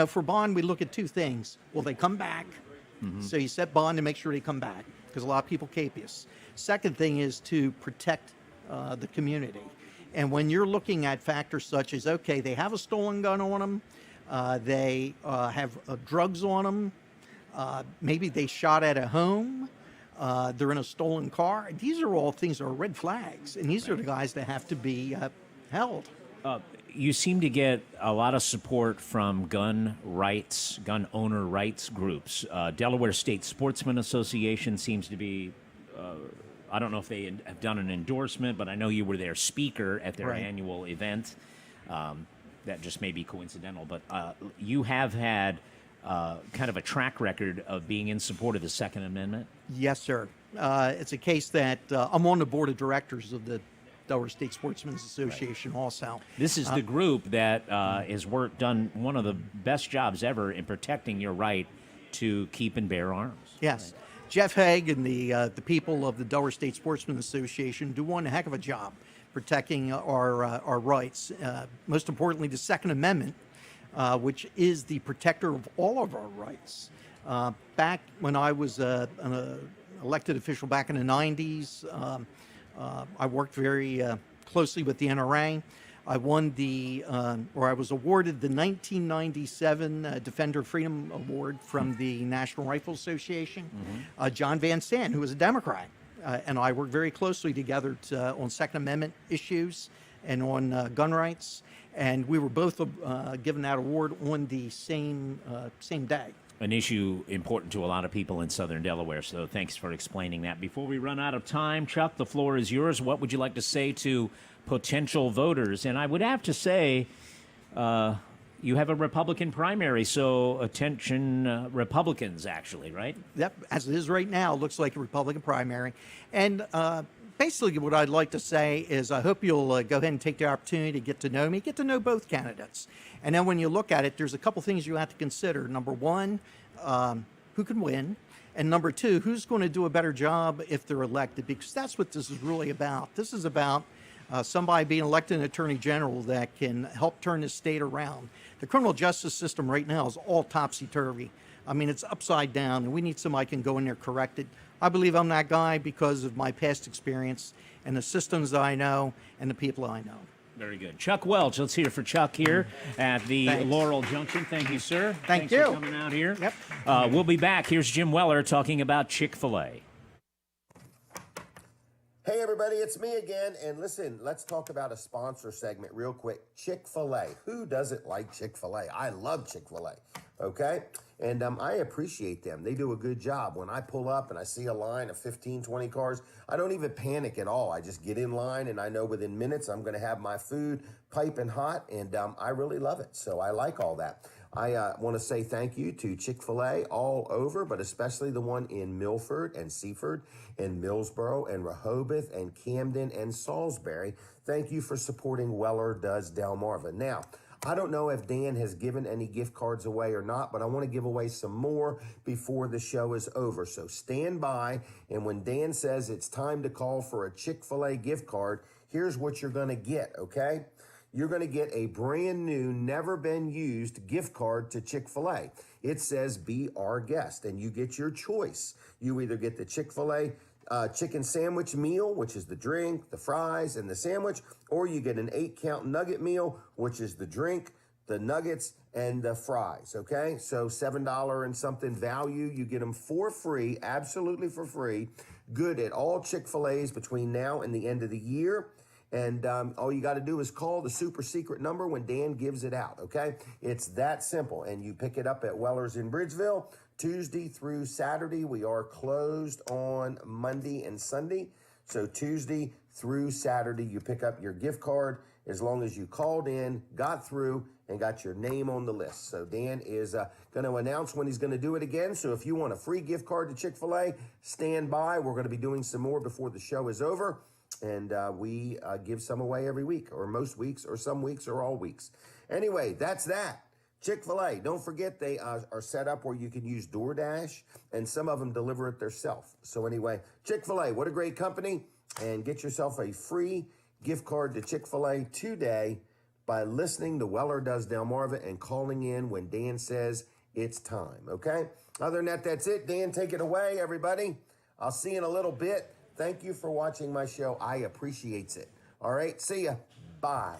For bond, we look at two things. Will they come back? So you set bond to make sure they come back, because a lot of people capious. Second thing is to protect the community. And when you're looking at factors such as, okay, they have a stolen gun on them, they have drugs on them, maybe they shot at a home, they're in a stolen car. These are all things that are red flags, and these are the guys that have to be held. You seem to get a lot of support from gun owner rights groups. Delaware State Sportsman Association seems to be, I don't know if they have done an endorsement, but I know you were their speaker at their annual event. That just may be coincidental, but you have had kind of a track record of being in support of the Second Amendment. Yes, sir. It's a case that I'm on the board of directors of the Delaware State Sportsmen's Association also. This is the group that has done one of the best jobs ever in protecting your right to keep and bear arms. Yes. Jeff Haig and the people of the Delaware State Sportsmen's Association do one heck of a job protecting our rights. Most importantly, the Second Amendment, which is the protector of all of our rights. Back when I was an elected official back in the 90s, I worked very closely with the NRA. I won I was awarded the 1997 Defender Freedom Award from the National Rifle Association. John Van Sant, who was a Democrat, and I worked very closely together on Second Amendment issues and on gun rights. And we were both given that award on the same day. An issue important to a lot of people in southern Delaware, so thanks for explaining that. Before we run out of time, Chuck, the floor is yours. What would you like to say to potential voters? And I would have to say, you have a Republican primary, so attention Republicans, actually, right? Yep, as it is right now, it looks like a Republican primary. And basically what I'd like to say is I hope you'll go ahead and take the opportunity to get to know me, get to know both candidates. And then when you look at it, there's a couple things you have to consider. Number one, who can win? And number two, who's going to do a better job if they're elected? Because that's what this is really about. This is about somebody being elected an attorney general that can help turn the state around. The criminal justice system right now is all topsy-turvy. I mean, it's upside down, and we need somebody who can go in there, correct it. I believe I'm that guy because of my past experience and the systems that I know and the people I know. Very good. Chuck Welch, let's hear for Chuck here at the Laurel Junction. Thank you, sir. Thanks for coming out here. Yep. We'll be back. Here's Jim Weller talking about Chick-Fil-A. Hey everybody, it's me again, and listen, let's talk about a sponsor segment real quick. Chick-fil-A. Who doesn't like Chick-fil-A? I love Chick-fil-A, okay? And I appreciate them. They do a good job. When I pull up and I see a line of 15, 20 cars, I don't even panic at all. I just get in line, and I know within minutes I'm going to have my food piping hot, and I really love it. So I like all that. I want to say thank you to Chick-fil-A all over, but especially the one in Milford and Seaford and Millsboro and Rehoboth and Camden and Salisbury. Thank you for supporting Weller Does Delmarva. Now, I don't know if Dan has given any gift cards away or not, but I want to give away some more before the show is over. So stand by, and when Dan says it's time to call for a Chick-fil-A gift card, here's what you're going to get, okay? You're going to get a brand new, never been used gift card to Chick-fil-A. It says, be our guest, and you get your choice. You either get the Chick-fil-A chicken sandwich meal, which is the drink, the fries, and the sandwich, or you get an 8-count nugget meal, which is the drink, the nuggets, and the fries, okay? So $7 and something value. You get them for free, absolutely for free. Good at all Chick-fil-A's between now and the end of the year. And all you got to do is call the super secret number when Dan gives it out, okay? It's that simple. And you pick it up at Weller's in Bridgeville, Tuesday through Saturday. We are closed on Monday and Sunday. So Tuesday through Saturday, you pick up your gift card as long as you called in, got through, and got your name on the list. So Dan is going to announce when he's going to do it again. So if you want a free gift card to Chick-fil-A, stand by. We're going to be doing some more before the show is over. And we give some away every week, or most weeks, or some weeks, or all weeks. Anyway, that's that. Chick-fil-A, don't forget they are set up where you can use DoorDash, and some of them deliver it themselves. So anyway, Chick-fil-A, what a great company. And get yourself a free gift card to Chick-fil-A today. by listening to Weller Does Delmarva and calling in when Dan says it's time, okay? Other than that, that's it. Dan, take it away, everybody. I'll see you in a little bit. Thank you for watching my show. I appreciate it. All right, see ya. Bye.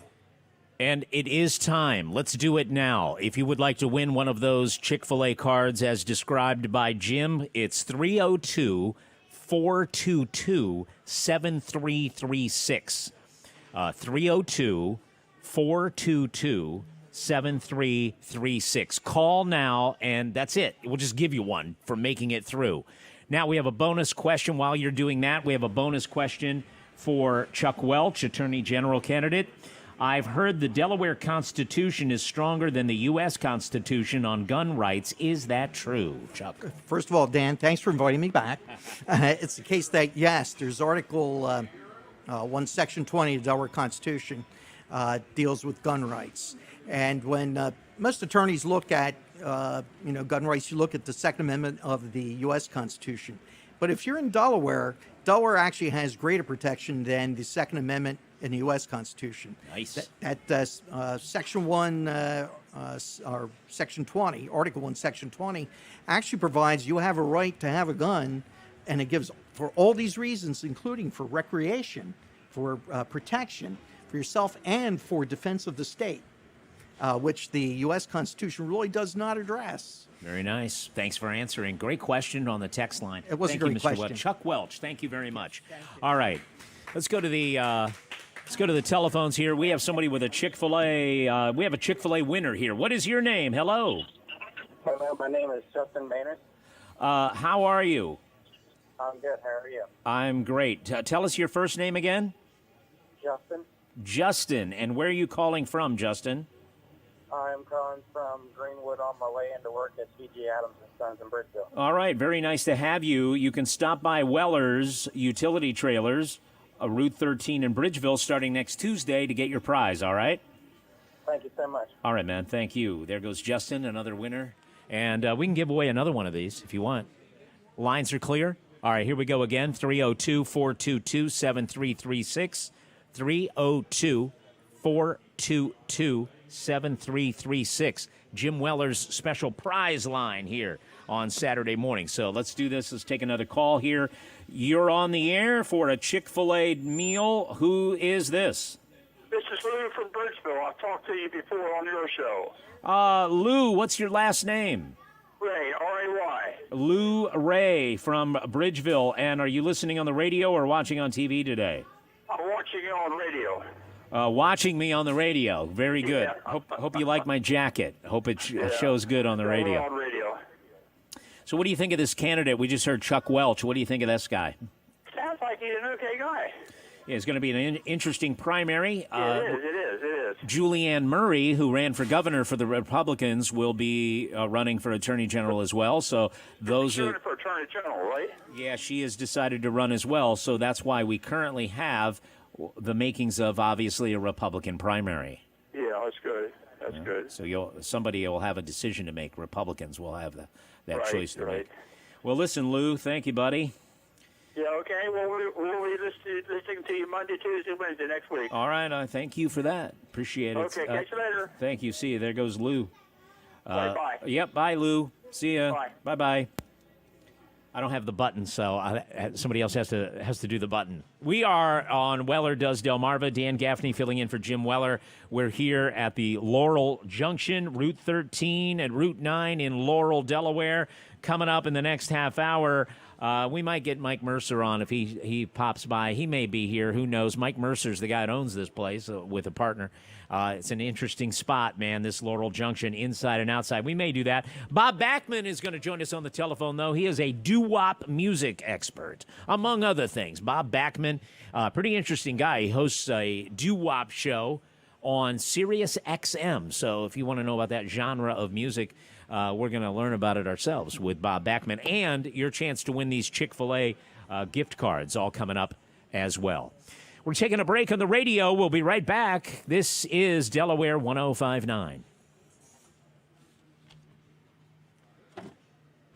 And it is time. Let's do it now. If you would like to win one of those Chick-fil-A cards as described by Jim, it's 302-422-7336. 302-422-7336. Call now, and that's it. We'll just give you one for making it through. Now, we have a bonus question. While you're doing that, we have a bonus question for Chuck Welch, Attorney General candidate. I've heard the Delaware Constitution is stronger than the U.S. Constitution on gun rights. Is that true, Chuck? First of all, Dan, thanks for inviting me back. It's the case that, yes, there's Article 1, Section 20 of the Delaware Constitution deals with gun rights. And when most attorneys look at, gun rights, you look at the Second Amendment of the U.S. Constitution. But if you're in Delaware, Delaware actually has greater protection than the Second Amendment in the U.S. Constitution. Nice. Section 1 or Section 20, Article 1, Section 20, actually provides you have a right to have a gun, and it gives for all these reasons, including for recreation, for protection, for yourself, and for defense of the state, which the U.S. Constitution really does not address. Very nice. Thanks for answering. Great question on the text line. It was thank a great you, Mr. question. Welch. Chuck Welch, thank you very much. All right. Let's go to the telephones here. We have somebody with a Chick-fil-A. We have a Chick-fil-A winner here. What is your name? Hello. Hello, my name is Justin Maynard. How are you? I'm good. How are you? I'm great. Tell us your first name again. Justin. Justin. And where are you calling from, Justin? I'm calling from Greenwood on my way into work at C.G. Adams & Sons in Bridgeville. All right. Very nice to have you. You can stop by Weller's Utility Trailers, Route 13 in Bridgeville, starting next Tuesday to get your prize, all right? Thank you so much. All right, man. Thank you. There goes Justin, another winner. And we can give away another one of these if you want. Lines are clear? All right, here we go again. 302-422-7336. 302-422-7336. Jim Weller's special prize line here on Saturday morning. So let's do this. Let's take another call here. You're on the air for a Chick-fil-A meal. Who is this? This is Lou from Bridgeville. I've talked to you before on your show. Lou, what's your last name? Ray, R-A-Y. Lou Ray from Bridgeville. And are you listening on the radio or watching on TV today? I'm watching you on radio. Watching me on the radio. Very good. Yeah. Hope you like my jacket. Hope it shows good on the radio. On radio. So what do you think of this candidate? We just heard Chuck Welch. What do you think of this guy? Sounds like he's an okay guy. Yeah, it's going to be an interesting primary. It is. Julianne Murray, who ran for governor for the Republicans, will be running for attorney general as well. So those She's running for attorney general, right? Yeah, she has decided to run as well. So that's why we currently have the makings of, obviously, a Republican primary. Yeah, that's good. That's good. So somebody will have a decision to make. Republicans will have that Right, choice to right. make. Well, listen, Lou, thank you, buddy. Yeah, okay. Well, we'll be listening to you Monday, Tuesday, Wednesday next week. All right, thank you for that. Appreciate it. Okay, catch you later. Thank you. See you. There goes Lou. Bye. Yep, bye, Lou. See ya. Bye. Bye-bye. I don't have the button, so somebody else has to do the button. We are on Weller Does Delmarva. Dan Gaffney filling in for Jim Weller. We're here at the Laurel Junction, Route 13 and Route 9 in Laurel, Delaware. Coming up in the next half hour, we might get Mike Mercer on if he pops by. He may be here. Who knows? Mike Mercer's the guy that owns this place with a partner. It's an interesting spot, man, this Laurel Junction, inside and outside. We may do that. Bob Backman is going to join us on the telephone, though. He is a doo-wop music expert, among other things. Bob Backman, pretty interesting guy. He hosts a doo-wop show on Sirius XM. So if you want to know about that genre of music, we're going to learn about it ourselves with Bob Backman. And your chance to win these Chick-fil-A gift cards all coming up as well. We're taking a break on the radio. We'll be right back. This is Delaware 105.9.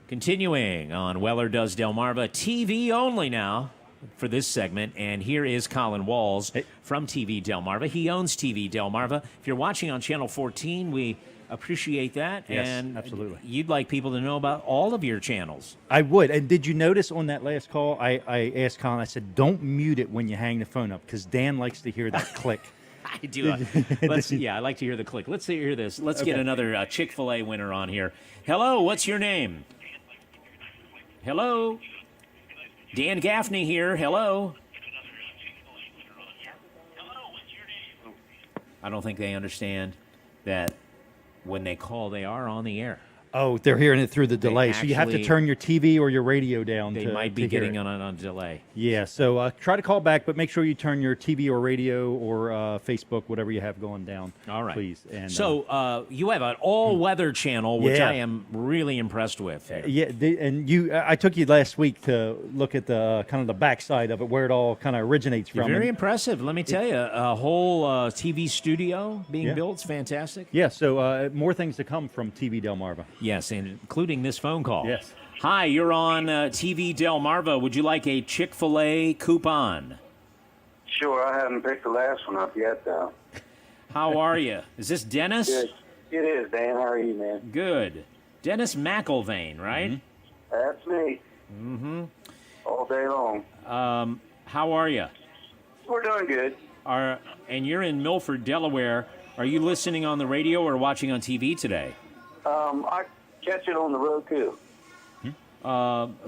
Continuing on Weller Does Delmarva, TV only now. for this segment, and here is Colin Walls from TV Delmarva. He owns TV Delmarva. If you're watching on Channel 14, we appreciate that. Yes, and absolutely. You'd like people to know about all of your channels. I would. And did you notice on that last call, I asked Colin, I said, don't mute it when you hang the phone up, because Dan likes to hear that click. I do. I like to hear the click. Let's hear this. Let's get another Chick-Fil-A winner on here. Hello, what's your name? Hello? Dan Gaffney here. Hello? I don't think they understand that when they call, they are on the air. Oh, they're hearing it through the delay. So you have to actually- turn your TV or your radio down. They might be getting on a delay. Yeah, so try to call back, but make sure you turn your TV or radio or Facebook, whatever you have going down. All right. Please. And, so you have an all-weather channel, which Yeah. I am really impressed with. I took you last week to look at the kind of the backside of it, where it all kind of originates You're from. very And- impressive. Let me tell you, a whole TV studio being Yeah. built is fantastic. Yeah, so more things to come from TV Delmarva. Yes, and including this phone call. Yes. Hi, you're on TV Delmarva. Would you like a Chick-fil-A coupon? Sure, I haven't picked the last one up yet, though. How are you? Is this Dennis? Good. It is, Dan. How are you, man? Good. Dennis McIlvain, right? That's me. Mm-hmm. All day long. How are you? We're doing good. And you're in Milford, Delaware. Are you listening on the radio or watching on TV today? I catch it on the Roku.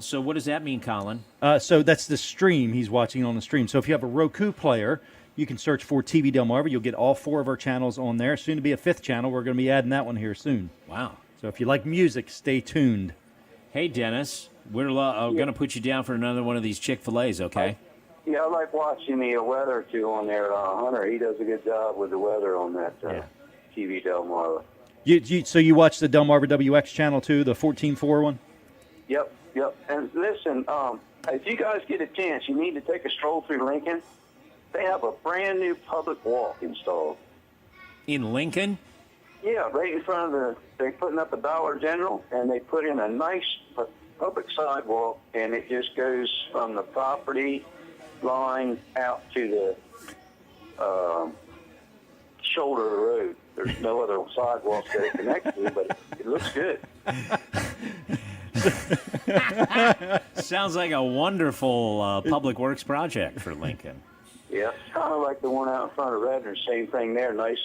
So what does that mean, Colin? So that's the stream. He's watching on the stream. So if you have a Roku player, you can search for TV Delmarva. You'll get all 4 of our channels on there. Soon to be a 5th channel. We're going to be adding that one here soon. Wow. So if you like music, stay tuned. Hey, Dennis, we're going to put you down for another one of these Chick-fil-A's, okay? Yeah, I like watching the weather, too, on there. Hunter, he does a good job with the weather on that TV Delmarva. So you watch the Delmarva WX channel too, the 14.4 one? Yep. And listen, if you guys get a chance, you need to take a stroll through Lincoln. They have a brand new public walk installed. In Lincoln? Yeah, right in front of they're putting up a Dollar General, and they put in a nice public sidewalk, and it just goes from the property line out to the shoulder of the road. There's no other sidewalks that it connects to, but it looks good. Sounds like a wonderful public works project for Lincoln. Yeah, it's kind of like the one out in front of Redner. Same thing there. Nice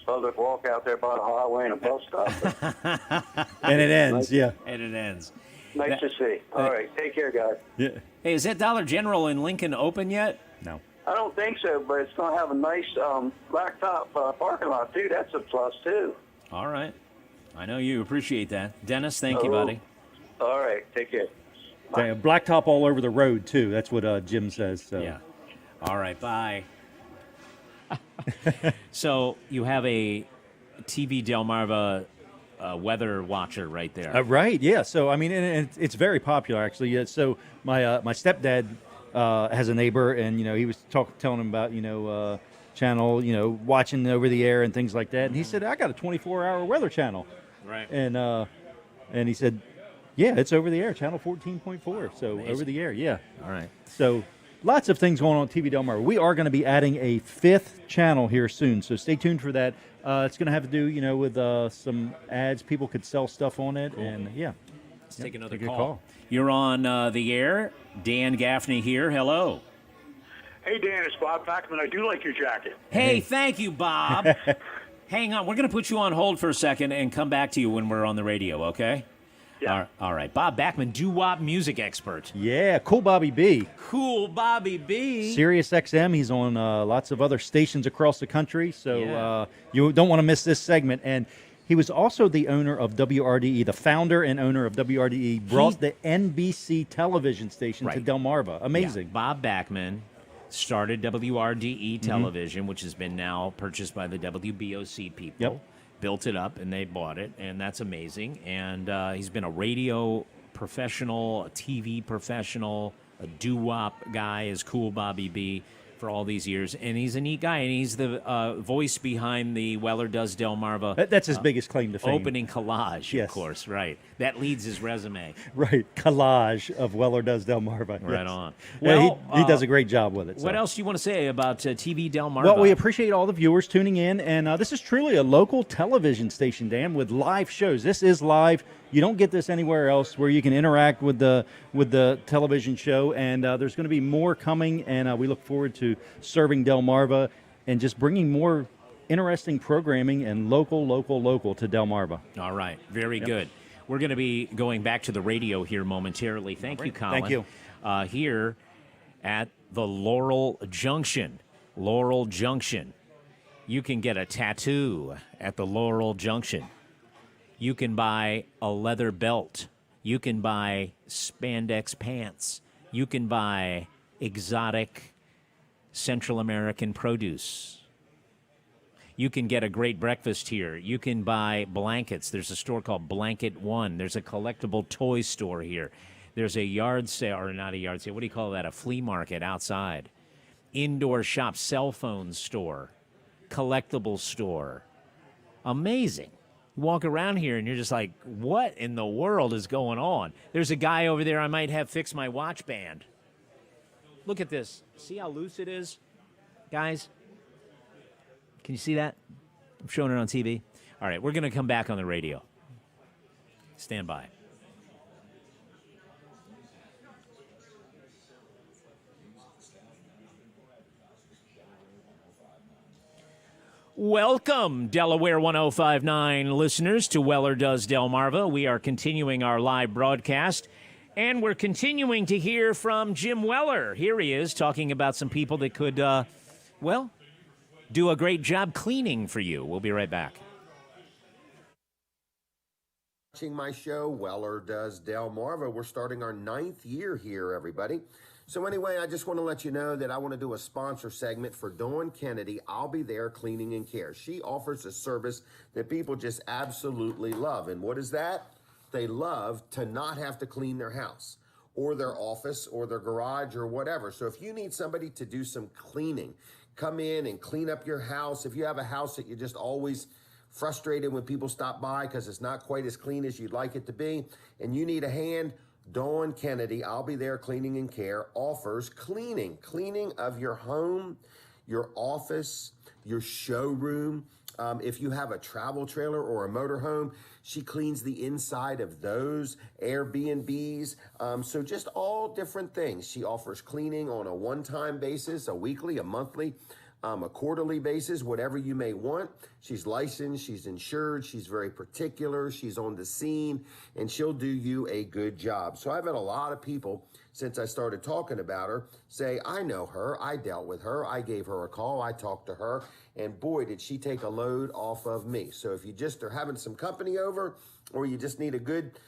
public walk out there by the highway and a bus stop. And it ends, yeah. And it ends. Nice to see. All right, take care, guys. Yeah. Hey, is that Dollar General in Lincoln open yet? No. I don't think so, but it's going to have a nice blacktop parking lot, too. That's a plus, too. All right. I know you appreciate that. Dennis, thank you, buddy. All right, take care. They have blacktop all over the road too. That's what Jim says. So. Yeah. All right, bye. So you have a TV Delmarva weather watcher right there. Right, yeah. So, I mean, and it's very popular, actually. Yeah, so my stepdad has a neighbor, and, he was telling him about, channel, watching over the air and things like that. And he said, I got a 24-hour weather channel. Right. And he said, yeah, it's over the air, channel 14.4. So Amazing. over the air, yeah. All right. So lots of things going on TV Delmarva. We are going to be adding a 5th channel here soon, so stay tuned for that. It's going to have to do, with some ads. People could sell stuff on it, and yeah. Let's take another take a call. You're on the air. Dan Gaffney here. Hello. Hey, Dan, it's Bob Backman. I do like your jacket. Hey, thank you, Bob. Hang on. We're going to put you on hold for a second and come back to you when we're on the radio, okay? Yeah. All right. Bob Backman, doo-wop music expert. Yeah, Cool Bobby B. Cool Bobby B. Sirius XM. He's on lots of other stations across the country, so Yeah. You don't want to miss this segment. And he was also the owner of WRDE, the founder and owner of WRDE, brought the NBC television station to Delmarva. Amazing. Yeah. Bob Backman started WRDE television, which has been now purchased by the WBOC people. Yep. Built it up, and they bought it, and that's amazing. And he's been a radio professional, a TV professional, a doo-wop guy is Cool Bobby B. for all these years, and he's a neat guy, and he's the voice behind the Weller Does Delmarva. That's his biggest claim to fame. Opening collage, Yes. of course, right. That leads his resume. Right, collage of Weller Does Delmarva. Right yes. on. Yeah, Well, he does a great job with it. What so. else do you want to say about TV Delmarva? Well, we appreciate all the viewers tuning in, and this is truly a local television station, Dan, with live shows. This is live. You don't get this anywhere else where you can interact with the television show, and there's going to be more coming, and we look forward to serving Delmarva and just bringing more interesting programming and local to Delmarva. All right, very good. We're going to be going back to the radio here momentarily. Thank you, Colin. Thank you. Here at the Laurel Junction. Laurel Junction. You can get a tattoo at the Laurel Junction. You can buy a leather belt. You can buy spandex pants. You can buy exotic Central American produce. You can get a great breakfast here. You can buy blankets. There's a store called Blanket One. There's a collectible toy store here. There's a yard sale, or not a yard sale, what do you call that? A flea market outside. Indoor shop, cell phone store, collectible store. Amazing. You walk around here and you're just like, what in the world is going on? There's a guy over there I might have fix my watch band. Look at this. See how loose it is? Guys, can you see that? I'm showing it on TV. All right, we're going to come back on the radio. Stand by. Welcome, Delaware 105.9 listeners, to Weller Does Delmarva. We are continuing our live broadcast, and we're continuing to hear from Jim Weller. Here he is talking about some people that could, do a great job cleaning for you. We'll be right back. Watching my show, Weller Does Delmarva. We're starting our 9th year here, everybody. So anyway, I just want to let you know that I want to do a sponsor segment for Dawn Kennedy. I'll be there cleaning and care. She offers a service that people just absolutely love. And what is that? They love to not have to clean their house or their office or their garage or whatever. So if you need somebody to do some cleaning, come in and clean up your house. If you have a house that you're just always frustrated when people stop by because it's not quite as clean as you'd like it to be, and you need a hand, Dawn Kennedy, I'll be there cleaning and care, offers cleaning of your home, your office, your showroom. If you have a travel trailer or a motorhome, she cleans the inside of those, Airbnbs. So just all different things. She offers cleaning on a one-time basis, a weekly, a monthly, a quarterly basis, whatever you may want. She's licensed, she's insured, she's very particular, she's on the scene, and she'll do you a good job. So I've had a lot of people, since I started talking about her, say, I know her, I dealt with her, I gave her a call, I talked to her, and boy, did she take a load off of me. So if you just are having some company over, or you just need a good,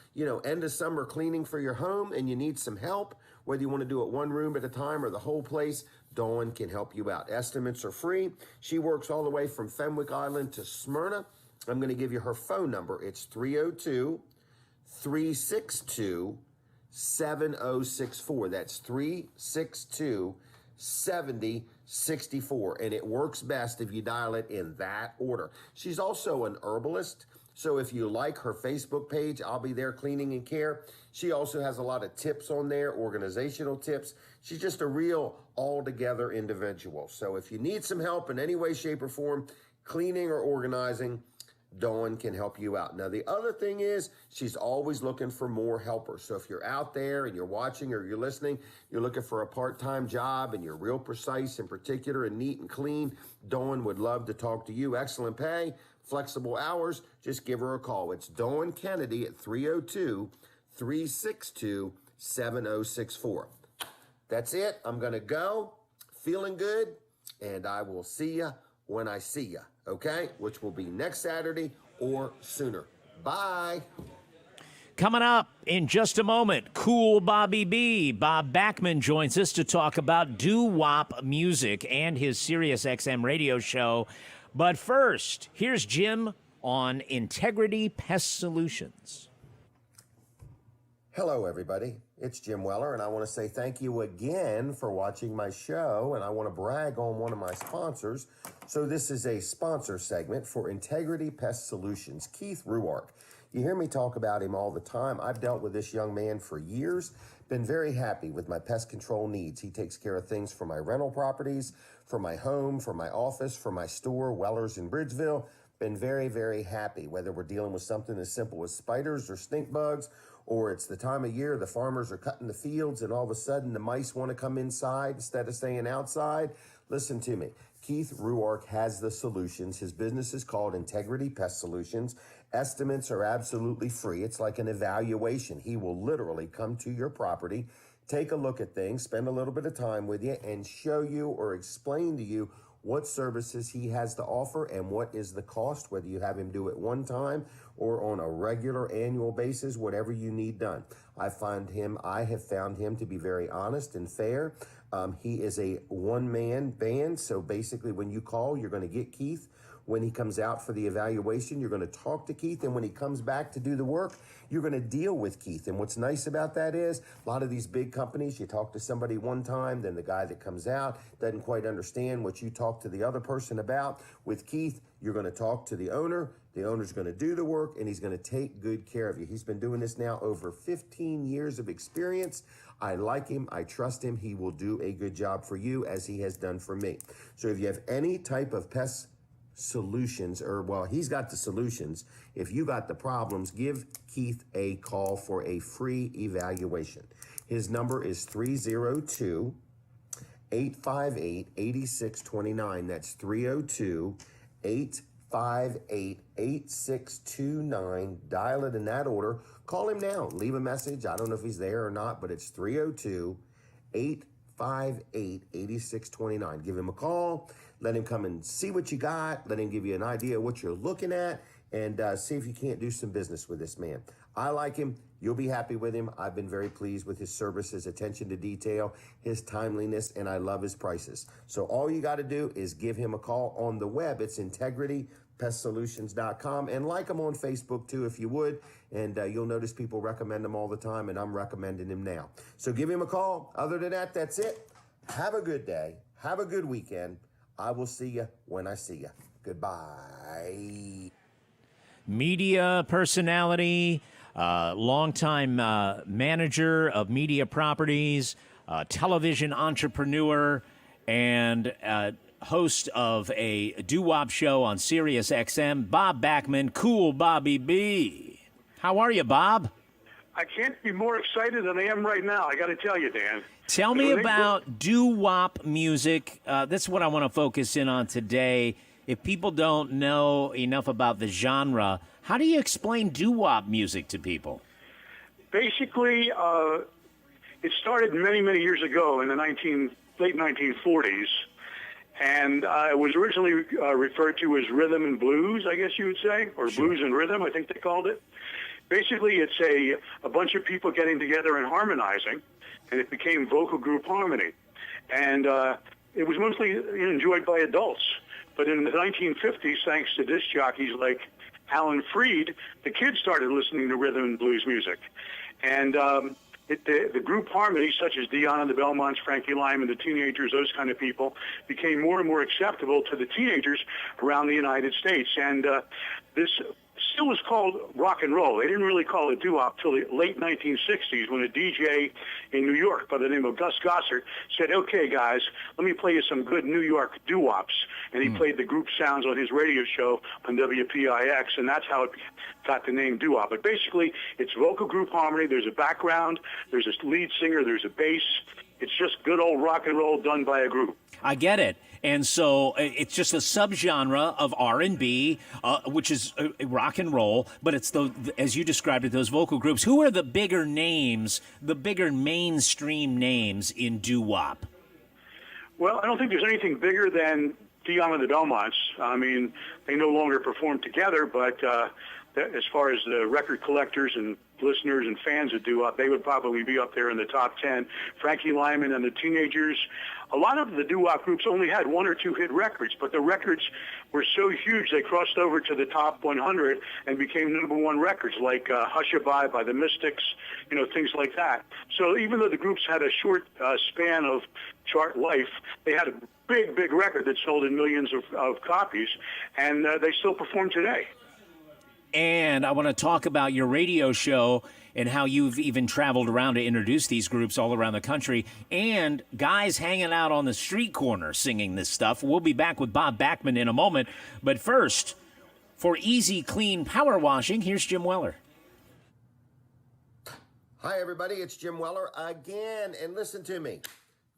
end of summer cleaning for your home, and you need some help, whether you want to do it one room at a time or the whole place, Dawn can help you out. Estimates are free. She works all the way from Fenwick Island to Smyrna. I'm going to give you her phone number. It's 302-362-7064. That's 362-7064. And it works best if you dial it in that order. She's also an herbalist. So if you like her Facebook page, I'll be there cleaning and care. She also has a lot of tips on there, organizational tips. She's just a real all-together individual. So if you need some help in any way, shape, or form, cleaning or organizing, Dawn can help you out. Now, the other thing is she's always looking for more helpers. So if you're out there and you're watching or you're listening, you're looking for a part-time job and you're real precise and particular and neat and clean, Dawn would love to talk to you. Excellent pay, flexible hours. Just give her a call. It's Dawn Kennedy at 302-362-7064. That's it. I'm going to go feeling good, and I will see you when I see you, okay? Which will be next Saturday or sooner. Bye. Coming up in just a moment, Cool Bobby B. Bob Backman joins us to talk about doo-wop music and his Sirius XM radio show. But first, here's Jim on Integrity Pest Solutions. Hello, everybody. It's Jim Weller, and I want to say thank you again for watching my show, and I want to brag on one of my sponsors. So this is a sponsor segment for Integrity Pest Solutions, Keith Ruark. You hear me talk about him all the time. I've dealt with this young man for years, been very happy with my pest control needs. He takes care of things for my rental properties, for my home, for my office, for my store, Weller's in Bridgeville. Been very, very happy, whether we're dealing with something as simple as spiders or stink bugs, or it's the time of year the farmers are cutting the fields and all of a sudden the mice want to come inside instead of staying outside. Listen to me. Keith Ruark has the solutions. His business is called Integrity Pest Solutions. Estimates are absolutely free. It's like an evaluation. He will literally come to your property, take a look at things, spend a little bit of time with you, and show you or explain to you what services he has to offer and what is the cost, whether you have him do it one time or on a regular annual basis, whatever you need done. I have found him to be very honest and fair. He is a one-man band, so basically when you call, you're going to get Keith. When he comes out for the evaluation, you're going to talk to Keith, and when he comes back to do the work, you're going to deal with Keith. And what's nice about that is a lot of these big companies, you talk to somebody one time, then the guy that comes out doesn't quite understand what you talk to the other person about. With Keith, you're going to talk to the owner. The owner's going to do the work, and he's going to take good care of you. He's been doing this now over 15 years of experience. I like him. I trust him. He will do a good job for you as he has done for me. So if you have any type of pest solutions, or well, he's got the solutions. If you got the problems, give Keith a call for a free evaluation. His number is 302-858-8629. That's 302-858-8629. Dial it in that order. Call him now. Leave a message. I don't know if he's there or not, but it's 302-858-8629. Give him a call. Let him come and see what you got. Let him give you an idea of what you're looking at, and see if you can't do some business with this man. I like him. You'll be happy with him. I've been very pleased with his service, his attention to detail, his timeliness, and I love his prices. So all you got to do is give him a call. On the web, it's integritypestsolutions.com, and like him on Facebook too, if you would, and you'll notice people recommend him all the time, and I'm recommending him now. So give him a call. Other than that, that's it. Have a good day. Have a good weekend. I will see you when I see you. Goodbye. Media personality, longtime manager of media properties, television entrepreneur, and host of a doo-wop show on Sirius XM, Bob Backman, Cool Bobby B. How are you, Bob? I can't be more excited than I am right now, I got to tell you, Dan. Tell me about doo-wop music. That's what I want to focus in on today. If people don't know enough about the genre, how do you explain doo-wop music to people? Basically, it started many, many years ago in the late 1940s, and it was originally referred to as rhythm and blues, I guess you would say, or sure. Blues and rhythm, I think they called it. Basically, it's a bunch of people getting together and harmonizing, and it became vocal group harmony. And it was mostly enjoyed by adults. But in the 1950s, thanks to disc jockeys like Alan Freed, the kids started listening to rhythm and blues music. And the group harmony, such as Dion and the Belmonts, Frankie Lyman, the Teenagers, those kind of people, became more and more acceptable to the teenagers around the United States. And this still was called rock and roll. They didn't really call it doo-wop till the late 1960s when a DJ in New York by the name of Gus Gossard said, okay, guys, let me play you some good New York doo-wops. And he played the group sounds on his radio show on WPIX, and that's how it got the name doo-wop. But basically, it's vocal group harmony. There's a background. There's a lead singer. There's a bass. It's just good old rock and roll done by a group. I get it. And so it's just a subgenre of R&B, which is rock and roll, but it's, as you described it, those vocal groups. Who are the bigger names, the bigger mainstream names in doo-wop? Well, I don't think there's anything bigger than Dion and the Belmonts. I mean, they no longer perform together, but as far as the record collectors and listeners and fans of doo-wop, they would probably be up there in the top 10. Frankie Lyman and the Teenagers. A lot of the doo-wop groups only had 1 or 2 hit records, but the records were so huge they crossed over to the top 100 and became #1 records, like Hushabye by the Mystics, things like that. So even though the groups had a short span of chart life, they had a big record that sold in millions of copies, and they still perform today. And I want to talk about your radio show and how you've even traveled around to introduce these groups all around the country, and guys hanging out on the street corner singing this stuff. We'll be back with Bob Backman in a moment. But first, for easy, clean power washing, here's Jim Weller. Hi, everybody. It's Jim Weller again. And listen to me.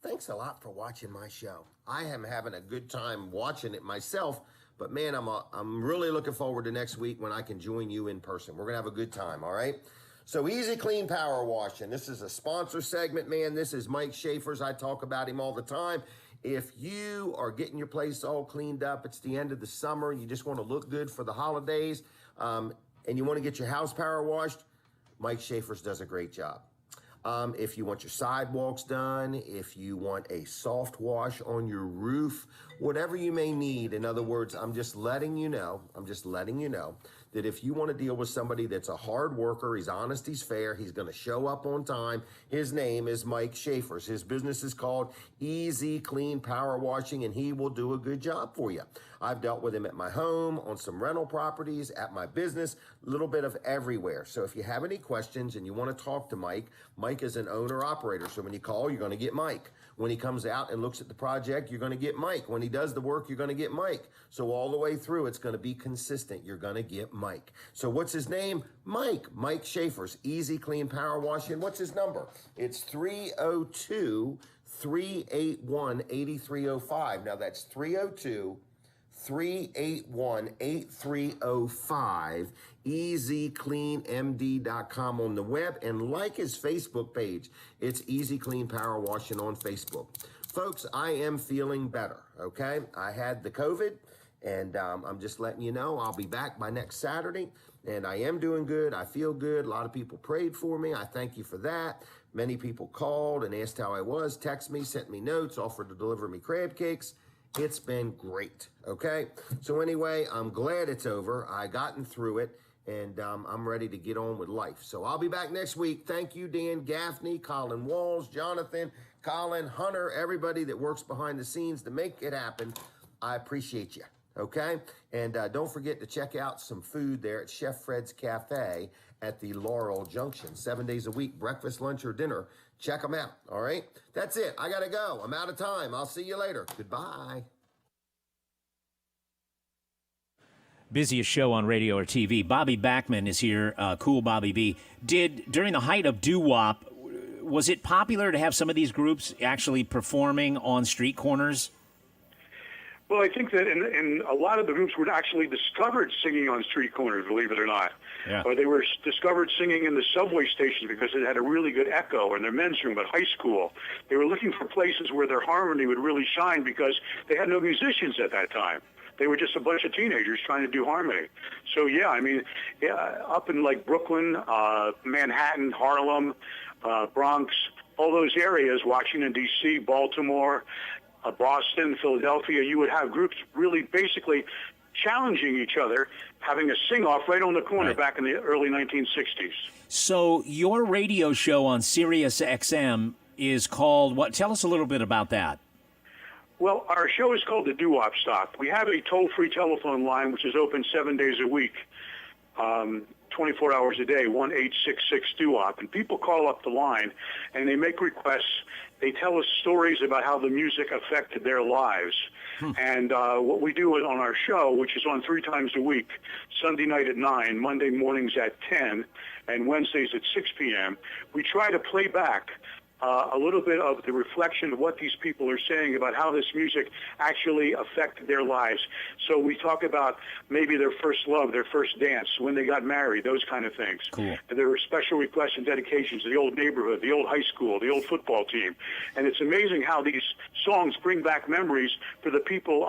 Thanks a lot for watching my show. I am having a good time watching it myself. But, man, I'm really looking forward to next week when I can join you in person. We're going to have a good time, all right? So, Easy Clean Power Washing. This is a sponsor segment, man. This is Mike Schaefer's. I talk about him all the time. If you are getting your place all cleaned up, it's the end of the summer, you just want to look good for the holidays, and you want to get your house power washed, Mike Schaefer's does a great job. If you want your sidewalks done, if you want a soft wash on your roof, whatever you may need. In other words, I'm just letting you know that if you want to deal with somebody that's a hard worker, he's honest, he's fair, he's going to show up on time. His name is Mike Schaefer's. His business is called Easy Clean Power Washing, and he will do a good job for you. I've dealt with him at my home, on some rental properties, at my business, a little bit of everywhere. So if you have any questions and you want to talk to Mike, Mike is an owner-operator. So when you call, you're going to get Mike. When he comes out and looks at the project, you're going to get Mike. When he does the work, you're going to get Mike. So all the way through, it's going to be consistent. You're going to get Mike. So what's his name? Mike. Mike Schaefer's Easy Clean Power Washing. What's his number? It's 302-381-8305. Now that's 381-8305, easycleanmd.com on the web, and like his Facebook page. It's Easy Clean Power Washing on Facebook. Folks, I am feeling better, okay? I had the COVID, and I'm just letting you know I'll be back by next Saturday, and I am doing good. I feel good. A lot of people prayed for me. I thank you for that. Many people called and asked how I was, text me, sent me notes, offered to deliver me crab cakes. It's been great, okay? So anyway, I'm glad it's over. I gotten through it, and I'm ready to get on with life. So I'll be back next week. Thank you, Dan Gaffney, Colin Walls, Jonathan, Colin, Hunter, everybody that works behind the scenes to make it happen. I appreciate you, okay? And don't forget to check out some food there at Chef Fred's Cafe at the Laurel Junction. 7 days a week, breakfast, lunch, or dinner. Check them out, all right? That's it. I got to go. I'm out of time. I'll see you later. Goodbye. Busiest show on radio or TV. Bobby Backman is here, Cool Bobby B. During the height of doo-wop, was it popular to have some of these groups actually performing on street corners? Well, I think that in a lot of the groups were actually discovered singing on street corners, believe it or not. Yeah. Or they were discovered singing in the subway station because it had a really good echo, in their men's room at high school. They were looking for places where their harmony would really shine because they had no musicians at that time. They were just a bunch of teenagers trying to do harmony. So, yeah, I mean, up in like Brooklyn, Manhattan, Harlem, Bronx, all those areas, Washington, D.C., Baltimore, Boston, Philadelphia, you would have groups really basically challenging each other, having a sing-off right on the corner back in the early 1960s. So your radio show on Sirius XM is called what? Tell us a little bit about that. Well, our show is called The Doo-Wop Stop. We have a toll-free telephone line which is open 7 days a week, 24 hours a day, 1-866-DOOWOP. And people call up the line and they make requests. They tell us stories about how the music affected their lives. And what we do on our show, which is on 3 times a week, Sunday night at 9, Monday mornings at 10, and Wednesdays at 6 p.m., we try to play back a little bit of the reflection of what these people are saying about how this music actually affected their lives. So we talk about maybe their first love, their first dance, when they got married, those kind of things. Cool. And there were special requests and dedications to the old neighborhood, the old high school, the old football team. And it's amazing how these songs bring back memories for the people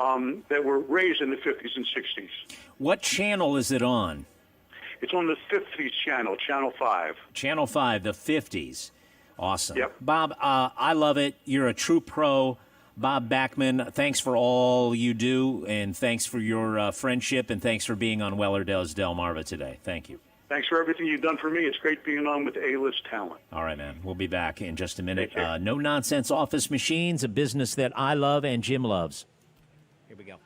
that were raised in the 50s and 60s. What channel is it on? It's on the 50s channel, Channel 5. Channel 5, the 50s. Awesome. Yep. Bob, I love it. You're a true pro. Bob Backman, thanks for all you do, and thanks for your friendship, and thanks for being on Weller Does Delmarva today. Thank you. Thanks for everything you've done for me. It's great being on with A-list talent. All right, man. We'll be back in just a minute. No Nonsense Office Machines, a business that I love and Jim loves. Here we go.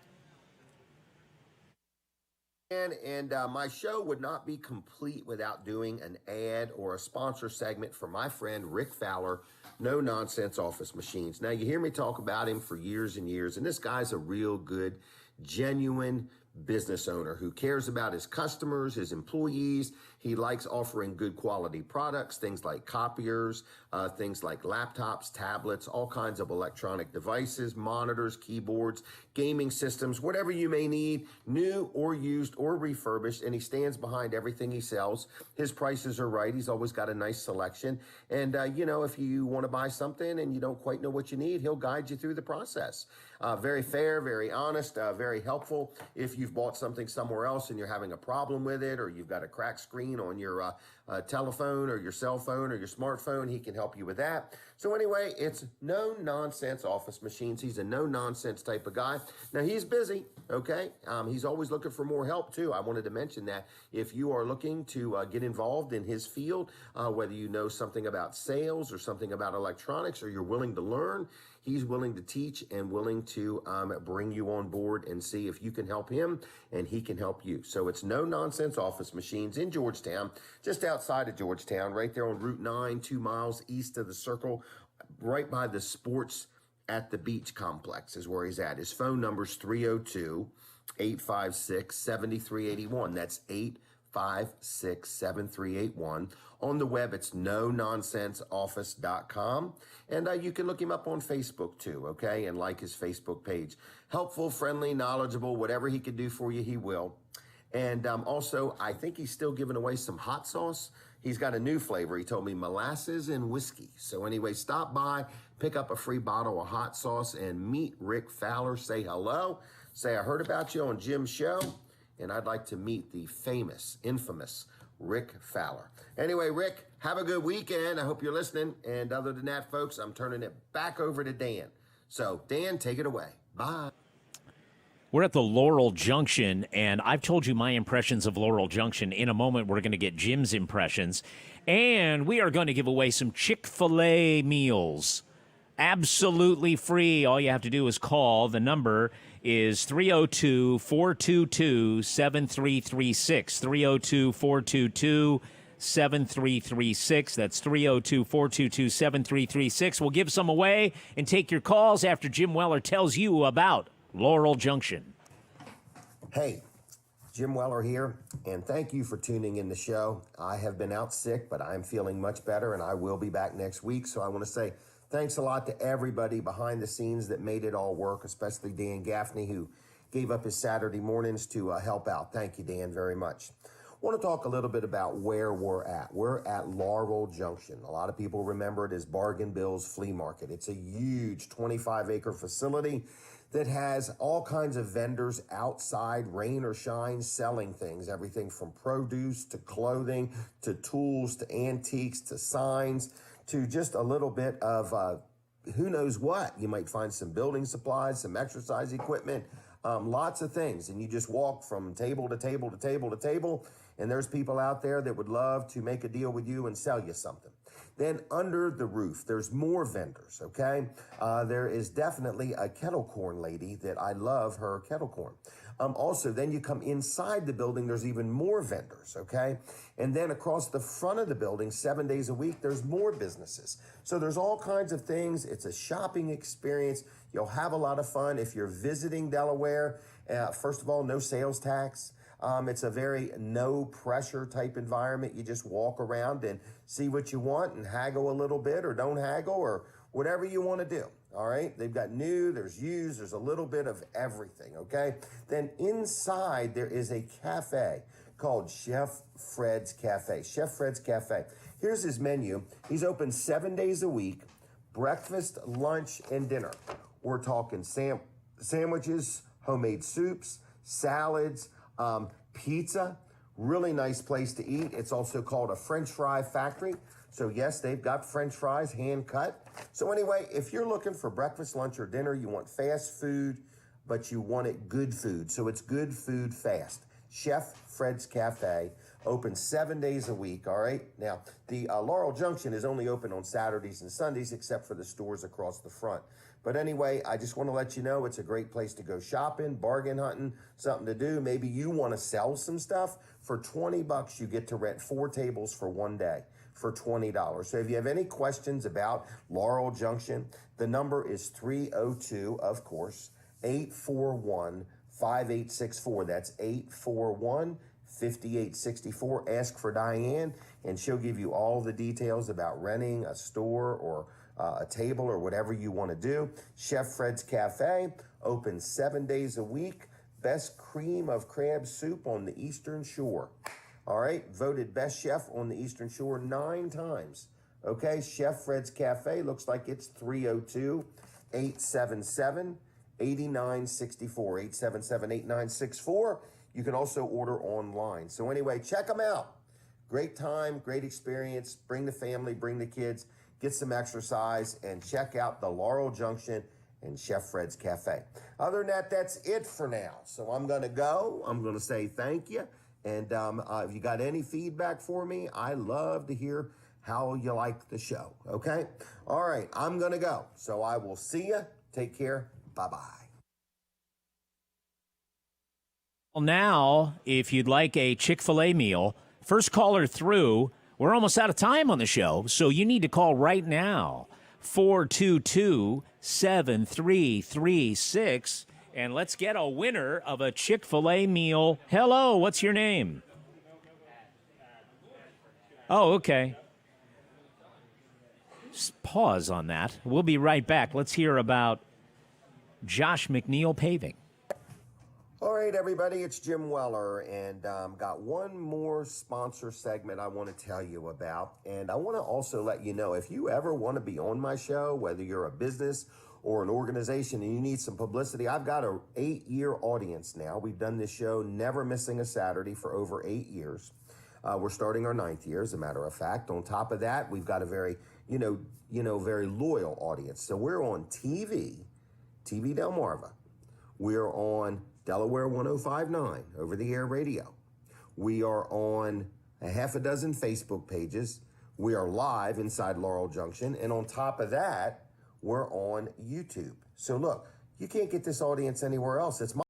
And my show would not be complete without doing an ad or a sponsor segment for my friend Rick Fowler, No Nonsense Office Machines. Now, you hear me talk about him for years and years, and this guy's a real good, genuine business owner who cares about his customers, his employees. He likes offering good quality products, things like copiers, things like laptops, tablets, all kinds of electronic devices, monitors, keyboards, gaming systems, whatever you may need, new or used or refurbished, and he stands behind everything he sells. His prices are right. He's always got a nice selection. And, if you want to buy something and you don't quite know what you need, he'll guide you through the process. Very fair, very honest, very helpful. If you've bought something somewhere else and you're having a problem with it, or you've got a cracked screen on your telephone or your cell phone or your smartphone, he can help you with that. So anyway, it's No Nonsense Office Machines. He's a no-nonsense type of guy. Now, he's busy, okay? He's always looking for more help, too. I wanted to mention that if you are looking to get involved in his field, whether you know something about sales or something about electronics, or you're willing to learn, he's willing to teach and willing to bring you on board and see if you can help him and he can help you. So it's No Nonsense Office Machines in Georgetown, just outside of Georgetown, right there on Route 9, 2 miles east of the Circle, right by the Sports at the Beach complex is where he's at. His phone number's 302-856-7381. That's 856-7381. On the web, it's nononsenseoffice.com. And you can look him up on Facebook, too, okay, and like his Facebook page. Helpful, friendly, knowledgeable, whatever he can do for you, he will. And also, I think he's still giving away some hot sauce. He's got a new flavor. He told me molasses and whiskey. So anyway, stop by, pick up a free bottle of hot sauce, and meet Rick Fowler. Say hello. Say, I heard about you on Jim's show, and I'd like to meet the famous, infamous Rick Fowler. Anyway, Rick, have a good weekend. I hope you're listening. And other than that, folks, I'm turning it back over to Dan. So, Dan, take it away. Bye. We're at the Laurel Junction, and I've told you my impressions of Laurel Junction. In a moment, we're going to get Jim's impressions, and we are going to give away some Chick-Fil-A meals. Absolutely free. All you have to do is call. The number is 302-422-7336. 302-422-7336. That's 302-422-7336. We'll give some away and take your calls after Jim Weller tells you about Laurel Junction. Hey, Jim Weller here, and thank you for tuning in the show. I have been out sick, but I'm feeling much better, and I will be back next week. So I want to say thanks a lot to everybody behind the scenes that made it all work, especially Dan Gaffney, who gave up his Saturday mornings to help out. Thank you, Dan, very much. I want to talk a little bit about where we're at. We're at Laurel Junction. A lot of people remember it as Bargain Bill's Flea Market. It's a huge 25-acre facility that has all kinds of vendors outside, rain or shine, selling things, everything from produce to clothing to tools to antiques to signs to just a little bit of who knows what. You might find some building supplies, some exercise equipment, lots of things. And you just walk from table to table to table to table, and there's people out there that would love to make a deal with you and sell you something. Then under the roof, there's more vendors, okay? There is definitely a kettle corn lady that I love her kettle corn. Also, then you come inside the building, there's even more vendors, okay? And then across the front of the building, 7 days a week, there's more businesses. So there's all kinds of things. It's a shopping experience. You'll have a lot of fun. If you're visiting Delaware, first of all, no sales tax. It's a very no pressure type environment. You just walk around and see what you want and haggle a little bit or don't haggle or whatever you want to do. All right. They've got new, there's used, there's a little bit of everything. Okay. Then inside there is a cafe called Chef Fred's Cafe. Chef Fred's Cafe. Here's his menu. He's open 7 days a week, breakfast, lunch, and dinner. We're talking sandwiches, homemade soups, salads, pizza. Really nice place to eat. It's also called a French fry factory. So yes, they've got French fries hand cut. So anyway, if you're looking for breakfast, lunch, or dinner, you want fast food, but you want it good food. So it's good food fast. Chef Fred's Cafe, open 7 days a week, all right? Now, the Laurel Junction is only open on Saturdays and Sundays, except for the stores across the front. But anyway, I just want to let you know it's a great place to go shopping, bargain hunting, something to do. Maybe you want to sell some stuff. For $20, you get to rent 4 tables for 1 day for $20. So if you have any questions about Laurel Junction, the number is 302, of course, 841-5864. That's 841-5864. Ask for Diane, and she'll give you all the details about renting a store or a table or whatever you want to do. Chef Fred's Cafe, open 7 days a week. Best cream of crab soup on the Eastern Shore. All right, voted best chef on the Eastern Shore 9 times. Okay, Chef Fred's Cafe, looks like it's 302-877-8964, 877-8964. You can also order online. So anyway, check them out. Great time, great experience. Bring the family, bring the kids, get some exercise, and check out the Laurel Junction and Chef Fred's Cafe. Other than that, that's it for now. So I'm going to go. I'm going to say thank you. And if you got any feedback for me, I love to hear how you like the show. Okay? All right, I'm going to go. So I will see you. Take care. Bye-bye. Well, now, if you'd like a Chick-fil-A meal, first caller through, we're almost out of time on the show, so you need to call right now, 422-7336, and let's get a winner of a Chick-fil-A meal. Hello, what's your name? Oh, okay. Just pause on that. We'll be right back. Let's hear about Josh McNeil Paving. All right, everybody, it's Jim Weller, and got one more sponsor segment I want to tell you about. And I want to also let you know, if you ever want to be on my show, whether you're a business or an organization and you need some publicity, I've got an 8-year audience now. We've done this show never missing a Saturday for over 8 years. We're starting our 9th year, as a matter of fact. On top of that, we've got a very, very loyal audience. So we're on TV Delmarva. We're on Delaware 105.9 over-the-air radio. We are on a half a dozen Facebook pages. We are live inside Laurel Junction. And on top of that, we're on YouTube. So look, you can't get this audience anywhere else. It's my